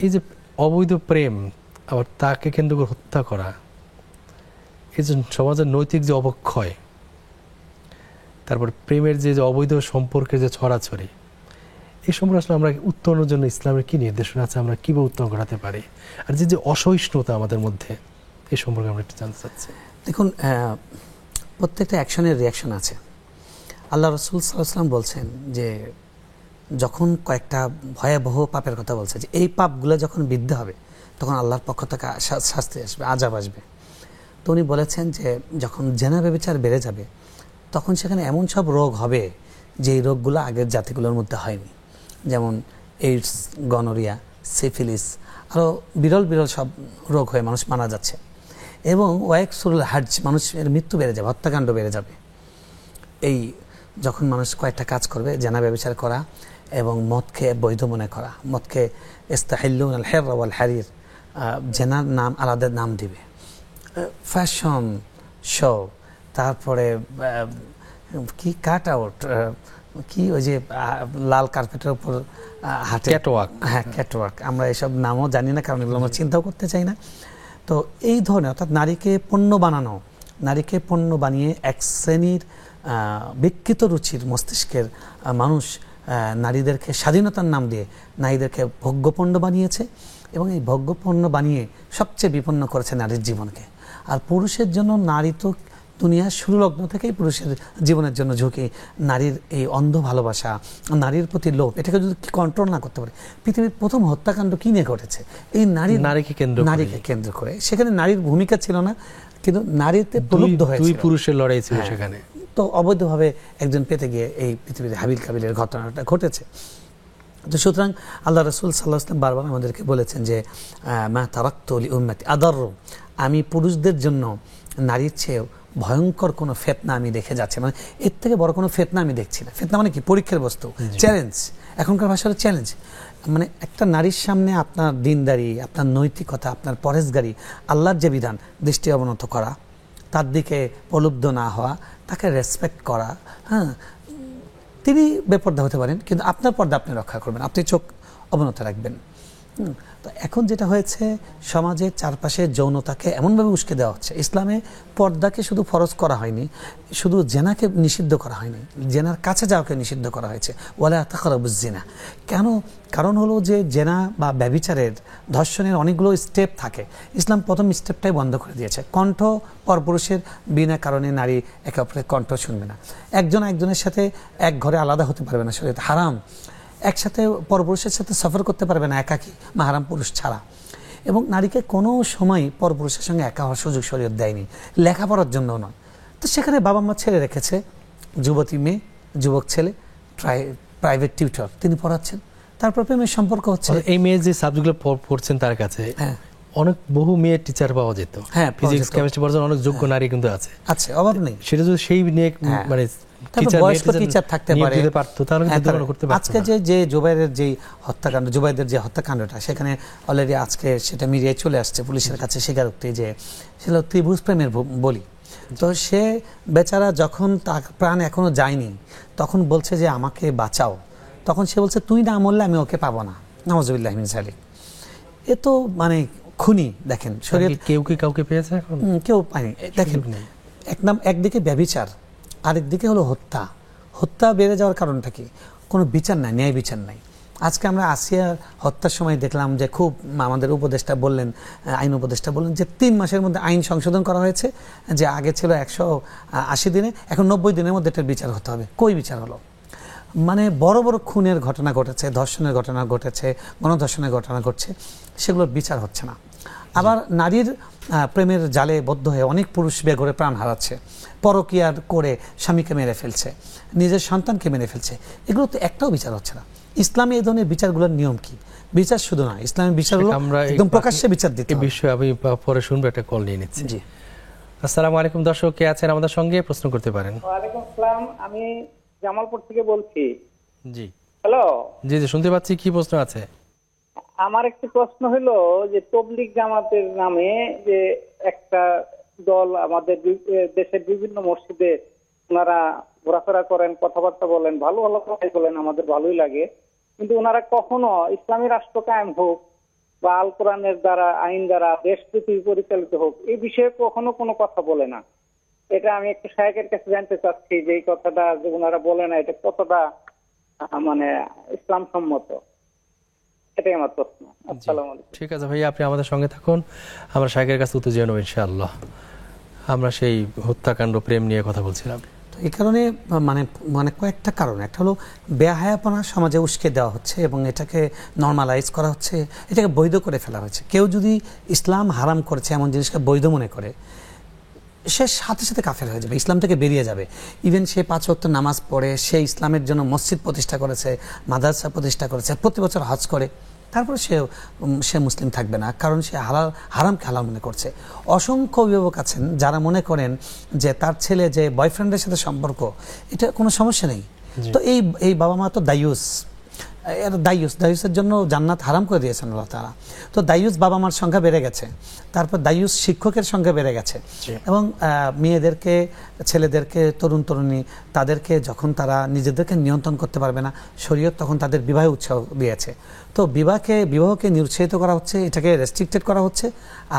Speaker 1: এই যে অবৈধ প্রেম, আবার তাকে কেন্দ্র করে হত্যা করা, এই যে সমাজের নৈতিক যে অবক্ষয়, তারপর প্রেমের যে অবৈধ সম্পর্কের যে ছড়াছড়ি, এই সম্পর্কে আসলে আমরা উত্তরণের জন্য ইসলামের কি নির্দেশনা আছে, আমরা কিভাবে উত্তরণ ঘটাতে পারি, আর যে অসহিষ্ণুতা আমাদের মধ্যে, এই সম্পর্কে আমরা একটু জানতে চাচ্ছি।
Speaker 2: দেখুন, প্রত্যেকটা অ্যাকশনের রিয়াকশন আছে। আল্লাহ রাসূল সাল্লাল্লাহু আলাইহি ওয়াসাল্লাম বলছেন যে যখন কয়েকটা ভয়াবহ পাপের কথা বলছে, যে এই পাপগুলো যখন বৃদ্ধি হবে তখন আল্লাহর পক্ষ থেকে শাস্তি আসবে, আযাব আসবে। তো উনি বলেছেন যে যখন জেনা ব্যভিচার বেড়ে যাবে তখন সেখানে এমন সব রোগ হবে যে এই রোগগুলো আগের জাতিগুলোর মধ্যে হয়নি, যেমন এইডস, গনোরিয়া, সিফিলিস, আরও বিরল সব রোগ হয়ে মানুষ মারা যাচ্ছে। এবং ওয়াকসুরুল হাজ, মানুষের মৃত্যু বেড়ে যাবে, হত্যাকাণ্ড বেড়ে যাবে। এই যখন মানুষ কয়েকটা কাজ করবে, জেনা ব্যভিচার করা এবং মদকে বৈধ মনে করা, মদকে ইস্তাহিল্লুন আল হির ওয়াল হারির, জেনার নাম আলাদা নাম দিবে, ফ্যাশন শো, তারপরে কি কাট আউট, কি ওই যে লাল কার্পেটের উপর হাঁটে,
Speaker 1: ক্যাটওয়াক।
Speaker 2: হ্যাঁ, ক্যাটওয়াক। আমরা এসব নামও জানি না, কারণ এগুলো আমরা চিন্তাও করতে চাই না। তো এই ধরনের, অর্থাৎ নারীকে পণ্য বানানো, নারীকে পণ্য বানিয়ে এক শ্রেণীর বিকৃত রুচির মস্তিষ্কের মানুষ নারীদেরকে স্বাধীনতার নাম দিয়ে নারীদেরকে ভোগ্যপণ্য বানিয়েছে, এবং এই ভোগ্যপণ্য বানিয়ে সবচেয়ে বিপন্ন করেছে নারীর জীবনকে। আর পুরুষের জন্য নারী তো দুনিয়ার শুরু লগ্ন থেকেই পুরুষের জীবনের জন্য ঝুঁকি। নারীর এই অন্ধ ভালোবাসা, নারীর প্রতি লোভ, এটাকে যদি কন্ট্রোল না করতে পারে, পৃথিবীর প্রথম হত্যাকাণ্ড কি নিয়ে ঘটেছে? এই নারীকে কেন্দ্র করে। সেখানে নারীর ভূমিকা ছিল না, কিন্তু নারীতে প্রলুব্ধ হয়েছে,
Speaker 1: দুই পুরুষের লড়াই ছিল সেখানে।
Speaker 2: তো অবৈধভাবে একজন পেতে গিয়ে এই পৃথিবীতে হাবিল কাবিলের ঘটনাটা ঘটেছে। তো সুতরাং আল্লাহ রাসূল সাল্লাল্লাহু আলাইহি ওয়াসাল্লাম বারবার আমাদেরকে বলেছেন যে মা তারাকতু লি উম্মতি আদার, আমি পুরুষদের জন্য নারীর চেয়ে ভয়ঙ্কর কোনো ফিতনা আমি দেখে যাচ্ছি, মানে এর থেকে বড় কোনো ফিতনা আমি দেখছি না। ফিতনা মানে কি? পরীক্ষার বস্তু, চ্যালেঞ্জ। এখনকার ভাষা হলো চ্যালেঞ্জ। মানে একটা নারীর সামনে আপনার দিনদারি, আপনার নৈতিকতা, আপনার পরেশগারি, আল্লাহর যে বিধান, দৃষ্টি অবনত করা, তার দিকে প্রলুব্ধ না হওয়া, তাকে রেসপেক্ট করা। হ্যাঁ, তিনি বেপর্দা হতে পারেন, কিন্তু আপনার পর্দা আপনি রক্ষা করবেন, আপনি চোখ অবনত রাখবেন। তো এখন যেটা হয়েছে, সমাজের চারপাশে যৌনতাকে এমনভাবে উস্কে দেওয়া হচ্ছে। ইসলামে পর্দাকে শুধু ফরজ করা হয়নি, শুধু জেনাকে নিষিদ্ধ করা হয়নি, জেনার কাছে যাওয়াকে নিষিদ্ধ করা হয়েছে। ওয়ালা তাকরাবুজ জিনা। কেন? কারণ হলো যে জেনা বা ব্যভিচারের, ধর্ষণের অনেকগুলো স্টেপ থাকে। ইসলাম প্রথম স্টেপটাই বন্ধ করে দিয়েছে। কণ্ঠ পরপুরুষের, বিনা কারণে নারী একে অপরের কণ্ঠ শুনবে না। একজন একজনের সাথে এক ঘরে আলাদা হতে পারবে না, শরীয়ত হারাম। একসাথে পরপুরুষের সাথে সফর করতে পারবে না একাকী, মাহরাম পুরুষ ছাড়া। এবং নারীকে কোনো সময় পরপুরুষের সঙ্গে একা হওয়ার সুযোগ শরীয়ত দেয়নি, লেখাপড়ার জন্য নয়। তো সেখানে বাবা মা ছেড়ে রেখেছে, যুবতী মেয়ে, যুবক ছেলে, প্রাইভেট টিউটর, তিনি পড়াচ্ছেন, তারপর প্রেমের সম্পর্ক হচ্ছে।
Speaker 1: এই মেয়ে যে সাবজেক্টগুলো পড়ছেন তার কাছে অনেক বহু মেয়ে টিচার পাওয়া যেত।
Speaker 2: হ্যাঁ,
Speaker 1: ফিজিক্স কেমিস্ট্রি পড়ার অনেক যোগ্য নারী কিন্তু আছে,
Speaker 2: অভাব নেই।
Speaker 1: সেটা যদি সেই নিয়ে মানে
Speaker 2: বয়স্ক টিচার থাকতে পারে। আজকে যে জুবাইরের যে হত্যাকাণ্ড, জুবাইদের যে হত্যাকাণ্ডটা, সেখানে অলরেডি আজকে সেটা মিডিয়ায় চলে আসছে, পুলিশের কাছে স্বীকারোক্তি যে সেটা ত্রিভুজ প্রেমের বলি। তো সে বেচারা যখন তার প্রাণ এখনো যায়নি, তখন বলছে যে আমাকে বাঁচাও। তখন সে বলছে তুই না মরলে আমি ওকে পাবো না। নাউজুবিল্লাহ মিন যালিক। এ তো মানে খুনি। দেখেন শরীয়ত
Speaker 1: কেউ কি কাউকে পেয়েছে এখন?
Speaker 2: কেউ পায়নি। দেখেন একদিকে ব্যভিচার, আরেকদিকে হলো হত্যা। হত্যা বেড়ে যাওয়ার কারণটা কি? কোনো বিচার নাই, ন্যায় বিচার নাই। আজকে আমরা আসিয়ার হত্যার সময় দেখলাম যে খুব আমাদের উপদেষ্টা বললেন, আইন উপদেষ্টা বললেন যে 3 মাসের মধ্যে আইন সংশোধন করা হয়েছে, যে আগে ছিল 180 দিনে, এখন 90 দিনের মধ্যে এটার বিচার হতে হবে। কই বিচার হলো? মানে বড় বড় খুনের ঘটনা ঘটেছে, ধর্ষণের ঘটনা ঘটেছে, গণধর্ষণের ঘটনা ঘটছে, সেগুলোর বিচার হচ্ছে না। আবার নারীর প্রেমের জালে বদ্ধ হয়ে অনেক পুরুষ বেঘরে প্রাণ হারাচ্ছে, পরকীয়ার করে স্বামীকে মেরে ফেলছে, নিজের সন্তানকে মেরে ফেলছে। এগুলো তো একটাও বিচার হচ্ছে না। ইসলামে এই ধরনের বিচারগুলোর নিয়ম কি? বিচার শুধু না, ইসলামের বিচার হলো একদম প্রকাশ্যে বিচার দিতে হবে।
Speaker 1: এই বিষয়ে আমি পরে শুনবো, একটা কল নিয়ে নিচ্ছি। জি, আসসালামু আলাইকুম। দর্শক কে আছেন আমাদের সঙ্গে, প্রশ্ন করতে পারেন।
Speaker 6: ওয়ালাইকুম আসসালাম, আমি জামালপুর থেকে বলছি।
Speaker 1: জি,
Speaker 6: হ্যালো।
Speaker 1: জি জি, শুনতে পাচ্ছি। কি প্রশ্ন আছে?
Speaker 6: আমার একটি প্রশ্ন হলো যে তবলিগ জামাতের নামে যে একটা দল আমাদের দেশের বিভিন্ন মসজিদে ওনারা ঘোরাফেরা করেন, কথাবার্তা বলেন, ভালো ভালো কথাই বলেন, আমাদের ভালোই লাগে। কিন্তু ওনারা কখনো ইসলামী রাষ্ট্র কায়েম হোক বা আল কোরআনের দ্বারা, আইন দ্বারা দেশ পৃথিবী পরিচালিত হোক, এই বিষয়ে কখনো কোনো কথা বলে না। এটা আমি একটু শায়েখের কাছে জানতে চাচ্ছি যে এই কথাটা যে ওনারা বলে না, এটা কতটা মানে ইসলাম সম্মত। এটাই আমার প্রশ্ন। আসসালামু আলাইকুম।
Speaker 1: ঠিক আছে ভাইয়া, আপনি আমাদের সঙ্গে থাকুন, আমরা শায়েখের কাছে উত্তর জেনে নেব ইনশাআল্লাহ। আমরা সেই হত্যাকাণ্ড প্রেম নিয়ে কথা বলছিলাম।
Speaker 2: তো এই কারণে মানে কয়েকটা কারণ। একটা হলো বেহায়াপনা সমাজে উস্কে দেওয়া হচ্ছে এবং এটাকে নর্মালাইজ করা হচ্ছে, এটাকে বৈধ করে ফেলা হয়েছে। কেউ যদি ইসলাম হারাম করেছে এমন জিনিসকে বৈধ মনে করে, সে সাথে সাথে কাফের হয়ে যাবে, ইসলাম থেকে বেরিয়ে যাবে। ইভেন সে 5 ওয়াক্ত নামাজ পড়ে, সে ইসলামের জন্য মসজিদ প্রতিষ্ঠা করেছে, মাদ্রাসা প্রতিষ্ঠা করেছে, প্রতি বছর হজ করে, তারপরে সে মুসলিম থাকবে না, কারণ সে হারামকে হালাল মনে করছে। অসংখ্য অভিভাবক আছেন যারা মনে করেন যে তার ছেলে যে বয়ফ্রেন্ডের সাথে সম্পর্ক, এটা কোনো সমস্যা নেই। তো এই বাবা মা তো দায়ুস, এর দায়ুসের জন্য জান্নাত হারাম করে দিয়েছেন আল্লাহ তাআলা। তো দায়ুস বাবা মার সংখ্যা বেড়ে গেছে, তারপর দায়ুস শিক্ষকের সংখ্যা বেড়ে গেছে, এবং মেয়েদেরকে, ছেলেদেরকে, তরুণ তরুণী, তাদেরকে যখন তারা নিজেদেরকে নিয়ন্ত্রণ করতে পারবে না, শরীয়ত তখন তাদের বিবাহে উৎসাহ দিয়েছে। তো বিবাহকে নিরুৎসাহিত করা হচ্ছে, এটাকে রেস্ট্রিক্টেড করা হচ্ছে,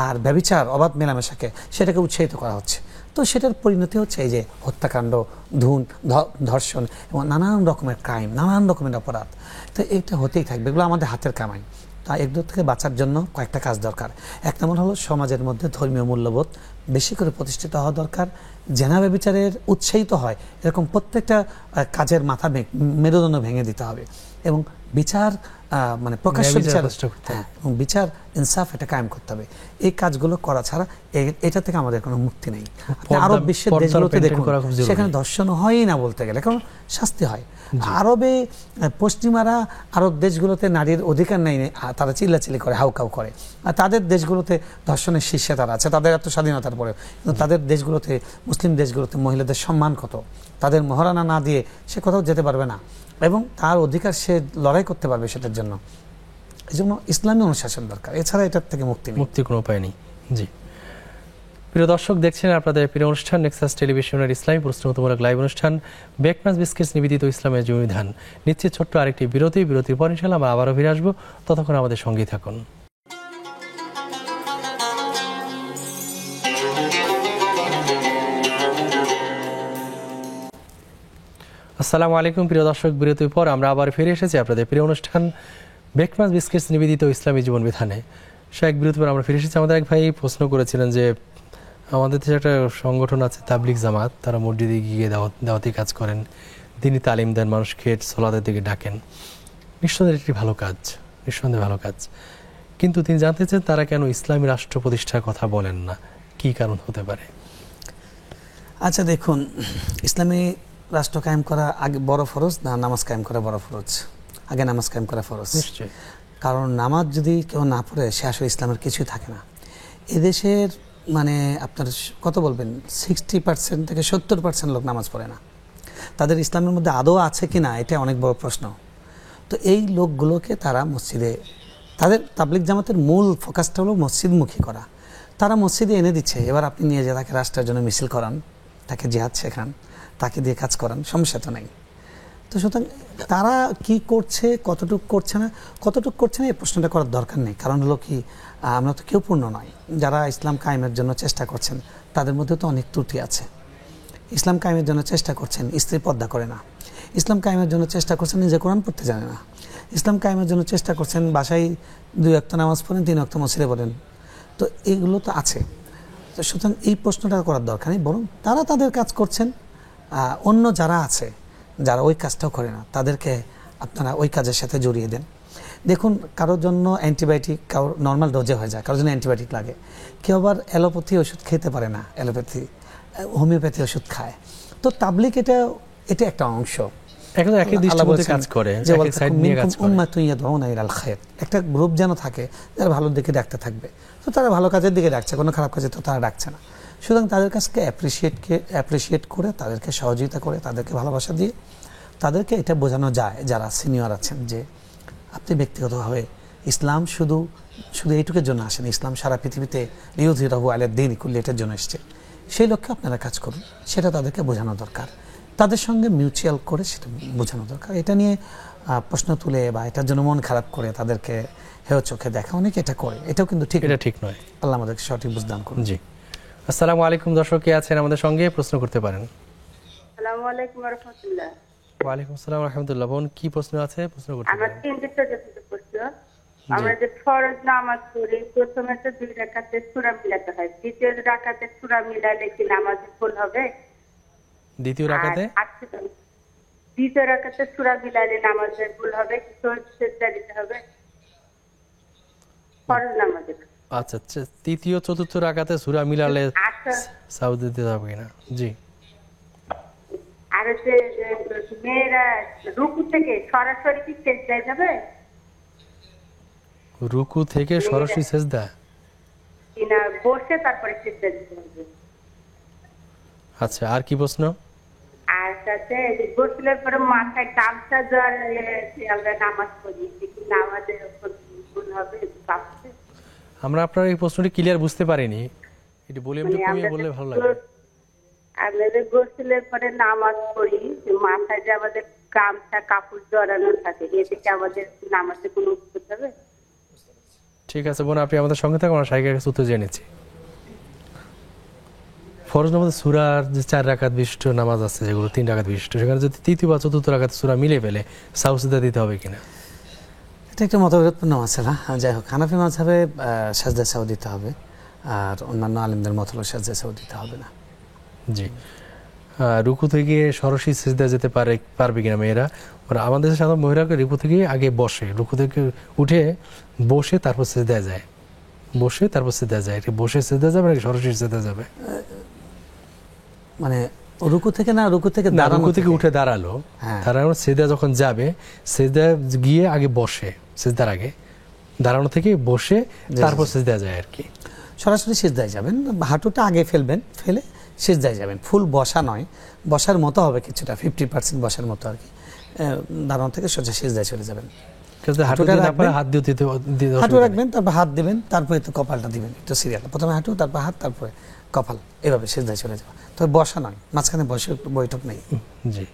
Speaker 2: আর ব্যভিচার, অবাধ মেলামেশাকে সেটাকে উৎসাহিত করা হচ্ছে। তো সেটার পরিণতি হচ্ছে এই যে হত্যাকাণ্ড, ধর্ষণ এবং নানান রকমের ক্রাইম, নানান রকমের অপরাধ। তো এটা হতেই থাকবে, এগুলো আমাদের হাতের কামাই। তা এগুলো থেকে বাঁচার জন্য কয়েকটা কাজ দরকার। এক নম্বর হলো সমাজের মধ্যে ধর্মীয় মূল্যবোধ বেশি করে প্রতিষ্ঠিত হওয়া দরকার। জেনা ব্যভিচারের উৎসাহিত হয় এরকম প্রত্যেকটা কাজের মাথা মেরুদণ্ড ভেঙে দিতে হবে, এবং বিচার মানে প্রকাশ্য বিচার, এবং বিচার ইনসাফ এটা কায়েম করতে হবে। এই কাজগুলো করা ছাড়া এটা থেকে আমাদের কোনো মুক্তি নেই। আরব বিশ্বের দেশগুলোতে দেখুন, সেখানে ধর্ষণ হয়ই না বলতে গেলে, কারণ শাস্তি হয়। আরবে পশ্চিমারা আরব দেশগুলোতে নারীর অধিকার নেই, তারা চিল্লাচিল্লি করে, হাউকাউ করে। আর তাদের দেশগুলোতে ধর্ষণের শীর্ষে তারা আছে, তাদের এত স্বাধীনতার পরেও। কিন্তু তাদের দেশগুলোতে, মুসলিম দেশগুলোতে মহিলাদের সম্মান কত, তাদের মহারানা না দিয়ে সে কোথাও যেতে পারবে না, এবং তার অধিকার সে লড়াই করতে পারবে সেটার জন্য। এই জন্য ইসলামী অনুশাসন দরকার, এছাড়া এটার থেকে মুক্তির কোনো উপায় নেই।
Speaker 1: জি, প্রিয় দর্শক, দেখছেন আপনাদের প্রিয় অনুষ্ঠান নেক্সাস টেলিভিশনের ইসলামী প্রশ্নোত্তরমূলক লাইভ অনুষ্ঠান বেকনাস বিস্কিটস নিবেদিত ইসলামের জমিধান। নিচ্ছে ছোট্ট আরেকটি বিরতির পর ইনশাআল্লাহ আমরা আবারও ফিরে আসবো। ততক্ষণ আমাদের সঙ্গেই থাকুন। আসসালামু আলাইকুম প্রিয় দর্শক, বিরতির পর আমরা আবার ফিরে এসেছি আপনাদের প্রিয় অনুষ্ঠান বেকনাস বিস্কিটস নিবেদিত ইসলামী জীবন বিধানে। এক বিরতির পর আমরা ফিরে এসেছি। আমাদের এক ভাই প্রশ্ন করেছিলেন যে আমাদের দেশে একটা সংগঠন আছে তাবলিগ জামাত, তারা মসজিদে গিয়ে দাওয়াতি কাজ করেন, দিনী তালিম দেন, মানুষকে সালাতের দিকে ডাকেন। নিঃসন্দেহে একটি ভালো কাজ, নিঃসন্দেহে ভালো কাজ, কিন্তু তিনি জানতে চান তারা কেন ইসলামী রাষ্ট্র প্রতিষ্ঠার কথা বলেন না, কি কারণ হতে পারে?
Speaker 2: আচ্ছা দেখুন, ইসলামী রাষ্ট্র কায়েম করা আগে বড় ফরজ না নামাজ কায়েম করা বড় ফরজ? আগে নামাজ কায়েম করা ফরজ।
Speaker 1: নিশ্চয়ই,
Speaker 2: কারণ নামাজ যদি কেউ না পড়ে সে আসলে ইসলামের কিছুই থাকে না। এদেশের মানে আপনার কত বলবেন, 60% থেকে 70% লোক নামাজ পড়ে না। তাদের ইসলামের মধ্যে আদৌ আছে কি না এটা অনেক বড় প্রশ্ন। তো এই লোকগুলোকে তারা মসজিদে, তাদের তাবলিগ জামাতের মূল ফোকাসটা হলো মসজিদমুখী করা। তারা মসজিদে এনে দিচ্ছে, এবার আপনি নিয়ে যে তাকে রাষ্ট্রের জন্য মিছিল করান, তাকে জিহাদ শেখান, তাকে দিয়ে কাজ করান, সমস্যা তো নেই। তো সুতরাং তারা কি করছে, কতটুকু করছে না এই প্রশ্নটা করার দরকার নেই। কারণ হলো কি, আমরা তো কেউ পূর্ণ নয়। যারা ইসলাম কায়েমের জন্য চেষ্টা করছেন তাদের মধ্যে তো অনেক ত্রুটি আছে। ইসলাম কায়েমের জন্য চেষ্টা করছেন, স্ত্রী পর্দা করে না। ইসলাম কায়েমের জন্য চেষ্টা করছেন, নিজে কোরআন পড়তে জানে না। ইসলাম কায়েমের জন্য চেষ্টা করছেন, বাসায় 2 ওয়াক্ত নামাজ পড়েন, 3 ওয়াক্ত মসজিদে পড়েন। তো এগুলো তো আছে। তো সুতরাং এই প্রশ্নটা করার দরকার নেই, বরং তারা তাদের কাজ করছেন। অন্য যারা আছে, যারা ওই কাজটাও করে না, তাদেরকে আপনারা ওই কাজের সাথে জড়িয়ে দেন। দেখুন, কারোর জন্য অ্যান্টিবায়োটিক, কারোর নর্মাল ডোজে হয়ে যায়, কারোর জন্য অ্যান্টিবায়োটিক লাগে। কেউ আবার অ্যালোপ্যাথি ওষুধ খেতে পারে না, হোমিওপ্যাথি ওষুধ খায়। তো তাবলিগ এটা একটা অংশ, একটা গ্রুপ যেন থাকে যারা ভালোর দিকে ডাকতে থাকবে। তো তারা ভালো কাজের দিকে ডাকছে, কোনো খারাপ কাজে তো তারা ডাকছে না। সুতরাং তাদের কাছকে অ্যাপ্রিসিয়েট করে, তাদেরকে সহযোগিতা করে, তাদেরকে ভালোবাসা দিয়ে তাদেরকে এটা বোঝানো যায়, যারা সিনিয়র আছেন, যে আপনি ব্যক্তিগতভাবে ইসলাম শুধু এইটুকুর জন্য আসেন, ইসলাম সারা পৃথিবীতে লিউযহিরাহু আলা দ্বীনি কুল্লিহি এটার জন্য এসছে। সেই লক্ষ্যে আপনারা কাজ করুন, সেটা তাদেরকে বোঝানো দরকার। তাদের সঙ্গে মিউচুয়াল করে সেটা বোঝানো দরকার। এটা নিয়ে প্রশ্ন তুলে বা এটার জন্য মন খারাপ করে তাদেরকে হেয় চোখে দেখা, অনেকে এটা করে, এটাও কিন্তু ঠিক নয়। আল্লাহ আমাদেরকে সঠিক বুঝদান করুন।
Speaker 1: জি, আসসালামু আলাইকুম। দর্শক কে আছেন আমাদের সঙ্গে, প্রশ্ন করতে পারেন।
Speaker 7: আসসালামু আলাইকুম ওয়া রাহমাতুল্লাহ।
Speaker 1: ওয়া আলাইকুম আসসালাম ওয়া রাহমাতুল্লাহ। বোন, কি প্রশ্ন আছে? প্রশ্ন করতে পারেন।
Speaker 7: আমার 3টা প্রশ্ন। আমরা যে ফরজ নামাজ পড়ি, প্রথমে তো 2 রাকাতে সূরা মিলাতে হয়, দ্বিতীয় রাকাতে সূরা মিলালে কি নামাজে ভুল হবে?
Speaker 1: দ্বিতীয় রাকাতে
Speaker 7: সূরা মিলালে নামাজে ভুল হবে কি? সেজদা দিতে হবে ফরজ নামাজে?
Speaker 1: আচ্ছা, তৃতীয় চতুর্থ রাকাতে সূরা মিলালে সাউদি দিতে হবে কিনা? জি।
Speaker 7: আর যে মেয়েরা রুকু থেকে সরাসরি কি সেজদায় যাবে?
Speaker 1: রুকু থেকে সরাসরি সেজদা
Speaker 7: কিনা বসে তারপরে সেজদা দিতে হবে?
Speaker 1: আচ্ছা, আর কি প্রশ্ন?
Speaker 7: আর আর সাথে গোসলের পরে মাথায় গামছা জড়িয়ে আমরা নামাজ পড়ি, নামাজের উপর ভুল হবে?
Speaker 1: আমরা আপনার এই প্রশ্নটি ক্লিয়ার বুঝতে পারিনি, এটি ভলিউমটা কমিয়ে বললে ভালো লাগবে।
Speaker 7: আমরা যে গোসলের পরে নামাজ পড়ি, মাথায় যে আমাদের গামছা কাপড় জড়ানো থাকে, এতে কি আমাদের নামাজে কোনো উপকার হবে?
Speaker 1: ঠিক আছে বোন, আপনি আমাদের সঙ্গে থাকুন, আমরা শাইখের কাছে উত্তর জেনেছি। ফরজ নামাজে সূরার যে 4 রাকাত বিশিষ্ট নামাজ আছে, যেগুলো 3 রাকাত বিশিষ্ট, সেখানে যদি তৃতীয় বা চতুর্থ রাকাত সূরা মিলে ফেলে সাহু সিজদা দিতে হবে কিনা?
Speaker 2: এটা একটা মতবিরোধপূর্ণ মাসআলা। যাই হোক, হানাফি মাযহাবে সাজদা সাহু দিতে হবে, আর অন্যান্য আলেমদের মত হলো সাজদা সাহু দিতে হবে না।
Speaker 1: জি, রুকু থেকে সরাসরি সিজদা যেতে পারবে কিনা মেয়েরা? আমাদের সাধারণ মহিলাকে রুকু থেকে আগে বসে, রুকু থেকে উঠে বসে তারপর সিজদা যায়, বসে তারপর সিজদা যায়। বসে সিজদা যাবে নাকি সরাসরি সিজদা যাবে?
Speaker 2: মানে রুকু থেকে না, রুকু থেকে
Speaker 1: রুকু থেকে উঠে দাঁড়ালো, দাঁড়ানো সিজদা যখন যাবে, সিজদা গিয়ে আগে বসে, সিজদার আগে দাঁড়ানো থেকে বসে তারপর সিজদা যায় আর কি।
Speaker 2: সরাসরি সিজদায় যাবেন, হাঁটুটা আগে ফেলবেন, ফেলে সিজদায় যাবেন। ফুল বসা নয়, বসার মতো হবে কিছুটা, 50% বসার মতো আর কি। দাঁড়ানো থেকে সোজা সিজদায় চলে যাবেন।
Speaker 1: হাঁটু
Speaker 2: রাখবেন, তারপর হাত দিবেন, তারপরে তো কপালটা দিবেন একটু সিরিয়াল। প্রথমে হাঁটু, তারপর হাত, তারপরে কপাল, এভাবে সিজদায় চলে যাবে। তবে বসা নয়, মাঝখানে বসে বৈঠক নেই।
Speaker 1: জি।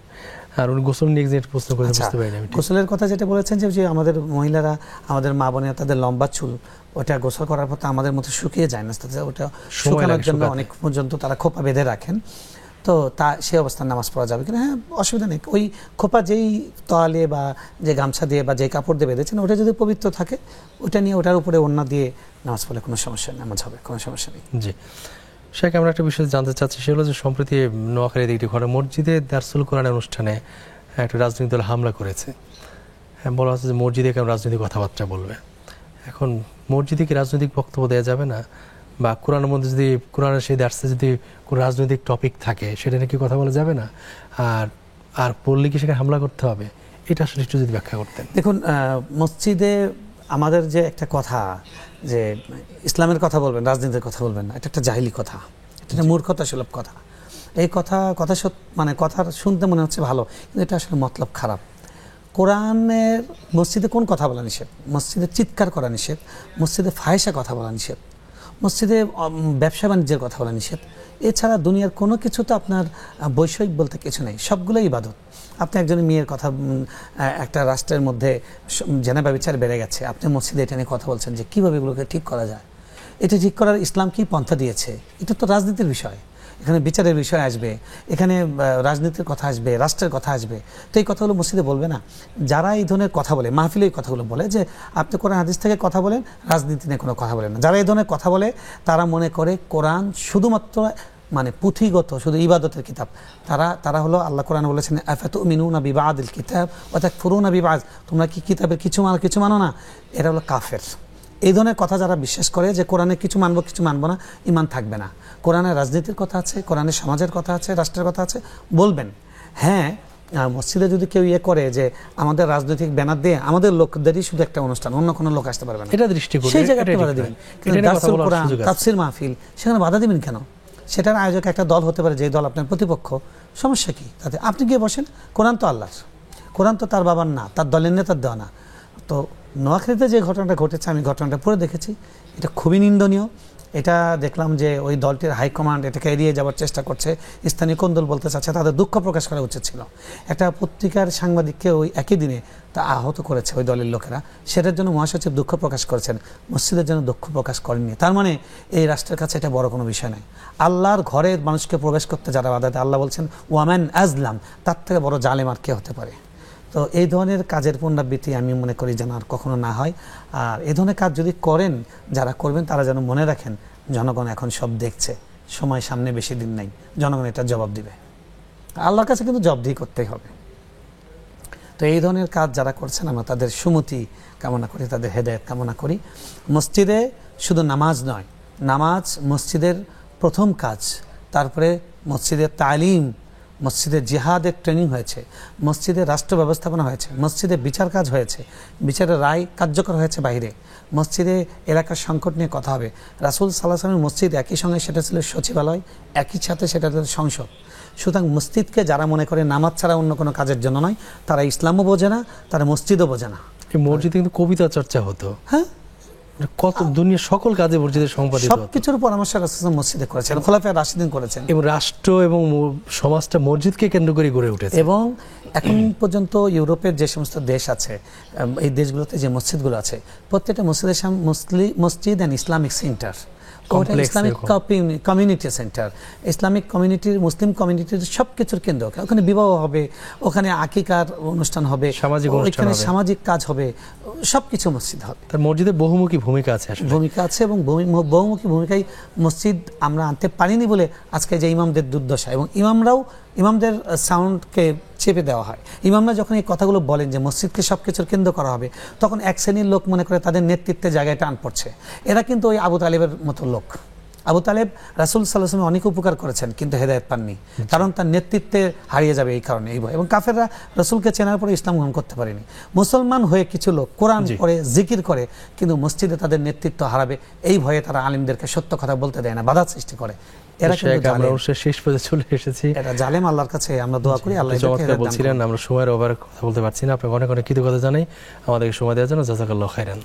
Speaker 1: আর উনি গোসল নিয়ে যে প্রশ্ন করে বুঝতে পারিনি আমি।
Speaker 2: গোসলের কথা যেটা বলেছেন, যে আমাদের মহিলারা, আমাদের মা বোনেরা, তাদের লম্বা চুল, ওটা গোসল করার পর আমাদের মতো শুকিয়ে যায় না, ওটা শুকানোর জন্য অনেক পর্যন্ত তারা খোপা বেঁধে রাখেন। তো তা সেই অবস্থায় নামাজ পড়া যাবে কিনা? হ্যাঁ, অসুবিধা নেই। ওই খোপা যেই তোয়ালে বা যে গামছা দিয়ে বা যে কাপড় দিয়ে বেঁধেছেন, ওটা যদি পবিত্র থাকে, ওটা নিয়ে ওটার উপরে ওড়না দিয়ে নামাজ পড়লে কোনো সমস্যা নেই, নামাজ হবে, কোনো সমস্যা নেই।
Speaker 1: জি। শেখ, আমরা একটা বিষয় জানতে চাচ্ছি, সেগুলো যে সম্প্রতি নোয়াখালীর একটি ঘটনা, মসজিদে দারসুল কোরআনের অনুষ্ঠানে একটা রাজনৈতিক দল হামলা করেছে। বলা হচ্ছে যে মসজিদে কেমন রাজনৈতিক কথাবার্তা বলবে। এখন মসজিদে কি রাজনৈতিক বক্তব্য দেওয়া যাবে না? বা কোরআনের মধ্যে যদি, কোরআনের সেই দার্সে যদি কোনো রাজনৈতিক টপিক থাকে, সেটা নিয়ে কি কথা বলা যাবে না? আর পড়লে কি সেখানে হামলা করতে হবে? এটা আসলে একটু যদি ব্যাখ্যা করতেন।
Speaker 2: দেখুন, মসজিদে আমাদের যে একটা কথা, যে ইসলামের কথা বলবেন, রাজনীতির কথা বলবেন না, এটা একটা জাহিলি কথা, এটা মূর্খতা সুলভ কথা। এই কথা মানে কথা শুনতে মনে হচ্ছে ভালো, কিন্তু এটা আসলে মতলব খারাপ। কোরআনের মসজিদে কোন কথা বলা নিষেধ? মসজিদে চিৎকার করা নিষেধ, মসজিদে ফাহিশা কথা বলা নিষেধ, মসজিদে ব্যবসা বাণিজ্যের কথা বলা নিষেধ। এছাড়া দুনিয়ার কোনো কিছু তো আপনার বৈষয়িক বলতে কিছু নেই, সবগুলোই ইবাদত। আপনি একজনের মেয়ের কথা, একটা রাষ্ট্রের মধ্যে জেনা ব্যভিচার বেড়ে গেছে, আপনি মসজিদে এটা নিয়ে কথা বলছেন যে কীভাবে এগুলোকে ঠিক করা যায়। এটা ঠিক করার ইসলাম কি পন্থা দিয়েছে? এটা তো রাজনীতির বিষয়, এখানে বিচারের বিষয় আসবে, এখানে রাজনীতির কথা আসবে, রাষ্ট্রের কথা আসবে। তো এই কথাগুলো মসজিদে বলবে না। যারা এই ধরনের কথা বলে, মাহফিলে এই কথাগুলো বলে যে আপনি কোরআন হাদিস থেকে কথা বলেন, রাজনীতি নিয়ে কোনো কথা বলেন না, যারা এই ধরনের কথা বলে তারা মনে করে কোরআন শুধুমাত্র মানে পুঁথিগত, শুধু ইবাদতের কিতাব। তারা হলো, আল্লাহ কোরআন বলেছেন আফাতুমিনুনা বিবাদিল কিতাব ওয়া তাকফুরুনা বিবাদ, তোমরা কি কিতাবের কিছু মানো না? এরা হলো কাফের। এই ধরনের কথা যারা বিশ্বাস করে যে কোরআনে কিছু মানবো কিছু মানবো না, ঈমান থাকবে না। কোরআনের রাজনীতির কথা আছে, কোরআনের সমাজের কথা আছে, রাষ্ট্রের কথা আছে, বলবেন। হ্যাঁ, মসজিদে যদি কেউ করে যে আমাদের রাজনৈতিক ব্যানার দিয়ে আমাদের লোকদেরই শুধু একটা অনুষ্ঠান, অন্য কোনো লোক আসতে পারবে না,
Speaker 1: এটা দৃষ্টিকোণ,
Speaker 2: সেই জায়গায় বাধা দিবেন। তাফসীর মাহফিল, সেখানে বাধা দিবেন কেন? সেটার আয়োজক একটা দল হতে পারে, যে দল আপনার প্রতিপক্ষ, সমস্যা কি তাতে? আপনি গিয়ে বসেন, কোরআন তো আল্লাহর, কোরআন তো তার বাবার না, তার দলের নেতার দেওয়া না। তো নোয়াখালীতে যে ঘটনাটা ঘটেছে, আমি ঘটনাটা পড়ে দেখেছি, এটা খুবই নিন্দনীয়। এটা দেখলাম যে ওই দলটির হাইকমান্ড এটাকে এড়িয়ে যাওয়ার চেষ্টা করছে। স্থানীয় কোন দল বলতে চাচ্ছে, তাদের দুঃখ প্রকাশ করা উচিত ছিল। একটা পত্রিকার সাংবাদিককে ওই একই দিনে তা আহত করেছে ওই দলের লোকেরা, সেটার জন্য মহাসচিব দুঃখ প্রকাশ করেছেন, মসজিদের জন্য দুঃখ প্রকাশ করেননি। তার মানে এই রাষ্ট্রের কাছে এটা বড় কোনো বিষয় নয়। আল্লাহর ঘরে মানুষকে প্রবেশ করতে যারা বাধা দেয়, আল্লাহ বলছেন ওয়ামান আজলাম, তার থেকে বড় জালেম আর কে হতে পারে? তো এই ধরনের কাজের পুনরাবৃত্তি আমি মনে করি যেন আর কখনো না হয়। আর এই ধরনের কাজ যদি করেন, যারা করবেন তারা যেন মনে রাখেন, জনগণ এখন সব দেখছে, সময় সামনে বেশি দিন নাই, জনগণ এটা জবাব দিবে, আল্লাহর কাছে কিন্তু জবাবদিহি করতেই হবে। তো এই ধরনের কাজ যারা করছেন, আমরা তাদের সুমতি কামনা করি, তাদের হেদায়েত কামনা করি। মসজিদে শুধু নামাজ নয়, নামাজ মসজিদের প্রথম কাজ, তারপরে মসজিদের তালিম, মসজিদে জিহাদের ট্রেনিং হয়েছে, মসজিদে রাষ্ট্র ব্যবস্থাপনা হয়েছে, মসজিদে বিচার কাজ হয়েছে, বিচারের রায় কার্যকর হয়েছে বাইরে, মসজিদে এলাকার সংকট নিয়ে কথা হবে। রাসূল সাল্লাল্লাহু আলাইহি ওয়াসাল্লামের মসজিদ একই সঙ্গে সেটা ছিল সচিবালয়, একই সাথে সেটা ছিল সংসদ। সুতরাং মসজিদকে যারা মনে করে নামাজ ছাড়া অন্য কোনো কাজের জন্য নয়, তারা ইসলামও বোঝে না, তারা মসজিদও বোঝে না।
Speaker 1: এই মসজিদে কিন্তু কবিতা চর্চা হতো,
Speaker 2: হ্যাঁ,
Speaker 1: কত দুনিয়ার সকল কাজে মসজিদের সম্পাদিত হতো।
Speaker 2: সবকিছুর পরামর্শ রাসূল মসজিদে করেছেন, খোলাফায়ে রাশিদিন করেছেন।
Speaker 1: এবং রাষ্ট্র এবং সমাজটা মসজিদকে কেন্দ্র করে গড়ে উঠেছে।
Speaker 2: এবং এখন পর্যন্ত ইউরোপের যে সমস্ত দেশ আছে, এই দেশগুলোতে যে মসজিদগুলো আছে, প্রত্যেকটা মসজিদের মসজিদ and Islamic centre, Islamic community centre, Islamic কমিউনিটির, মুসলিম কমিউনিটির সব কিছুর কেন্দ্র। ওখানে বিবাহ হবে, ওখানে আকিকার অনুষ্ঠান হবে, ওখানে সামাজিক কাজ হবে, সবকিছু মসজিদ হবে।
Speaker 1: তার মসজিদের বহুমুখী ভূমিকা আছে,
Speaker 2: ভূমিকা আছে। এবং বহুমুখী ভূমিকায় মসজিদ আমরা আনতে পারিনি বলে আজকে যে ইমামদের দুর্দশা। এবং ইমামদের সাউন্ডকে চেপে দেওয়া হয়। ইমামরা যখন এই কথাগুলো বলেন যে মসজিদকে সবকিছুর কেন্দ্র করা হবে, তখন এক শ্রেণীর লোক মনে করে তাদের নেতৃত্বের জায়গায় টান পড়ছে। এরা কিন্তু ওই আবু তালেবের মতো লোক। আবু তালেব রাসূল সাল্লাল্লাহু আলাইহি ওয়াসাল্লাম অনেক উপকার করেছেন, কিন্তু হেদায়েত পাননি, কারণ তার নেতৃত্বে হারিয়ে যাবে এই কারণে, এই ভয়। এবং কাফেররা রাসূলকে চেনার পরে ইসলাম গ্রহণ করতে পারেনি। মুসলমান হয়ে কিছু লোক কোরআন পড়ে, জিকির করে, কিন্তু মসজিদে তাদের নেতৃত্ব হারাবে এই ভয়ে তারা আলিমদেরকে সত্য কথা বলতে দেয় না, বাধা সৃষ্টি করে। এরা
Speaker 1: শেষ পর্যন্ত চলে এসেছি।
Speaker 2: এটা জালেম, আল্লাহর কাছে আমরা দোয়া করি আল্লাহ
Speaker 1: বলছিলেন। আমরা সময়ের ওভার কথা বলতে পারছি না, আপনাকে অনেক অনেক কৃতজ্ঞতা জানাই আমাদেরকে সময় দেওয়ার জন্য। জাযাকাল্লাহু খাইরান।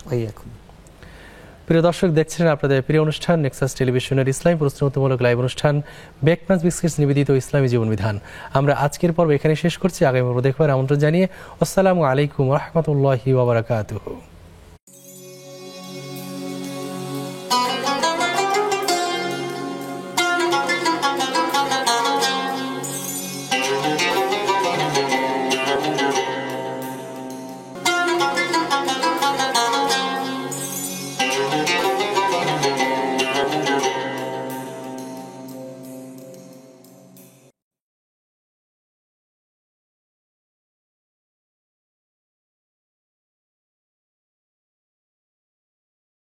Speaker 1: প্রিয় দর্শক, দেখছিলেন আপনাদের প্রিয় অনুষ্ঠান নেক্সাস টেলিভিশনের ইসলামী প্রশ্নোত্তরমূলক লাইভ অনুষ্ঠান বেকনাস বিস্কিটস নিবেদিত ইসলামী জীবন বিধান। আমরা আজকের পর্ব এখানে শেষ করছি। আগামী পর্ব দেখবার আমন্ত্রণ জানিয়ে আসসালামু আলাইকুম ওয়া রাহমাতুল্লাহি ওয়া বারাকাতুহু।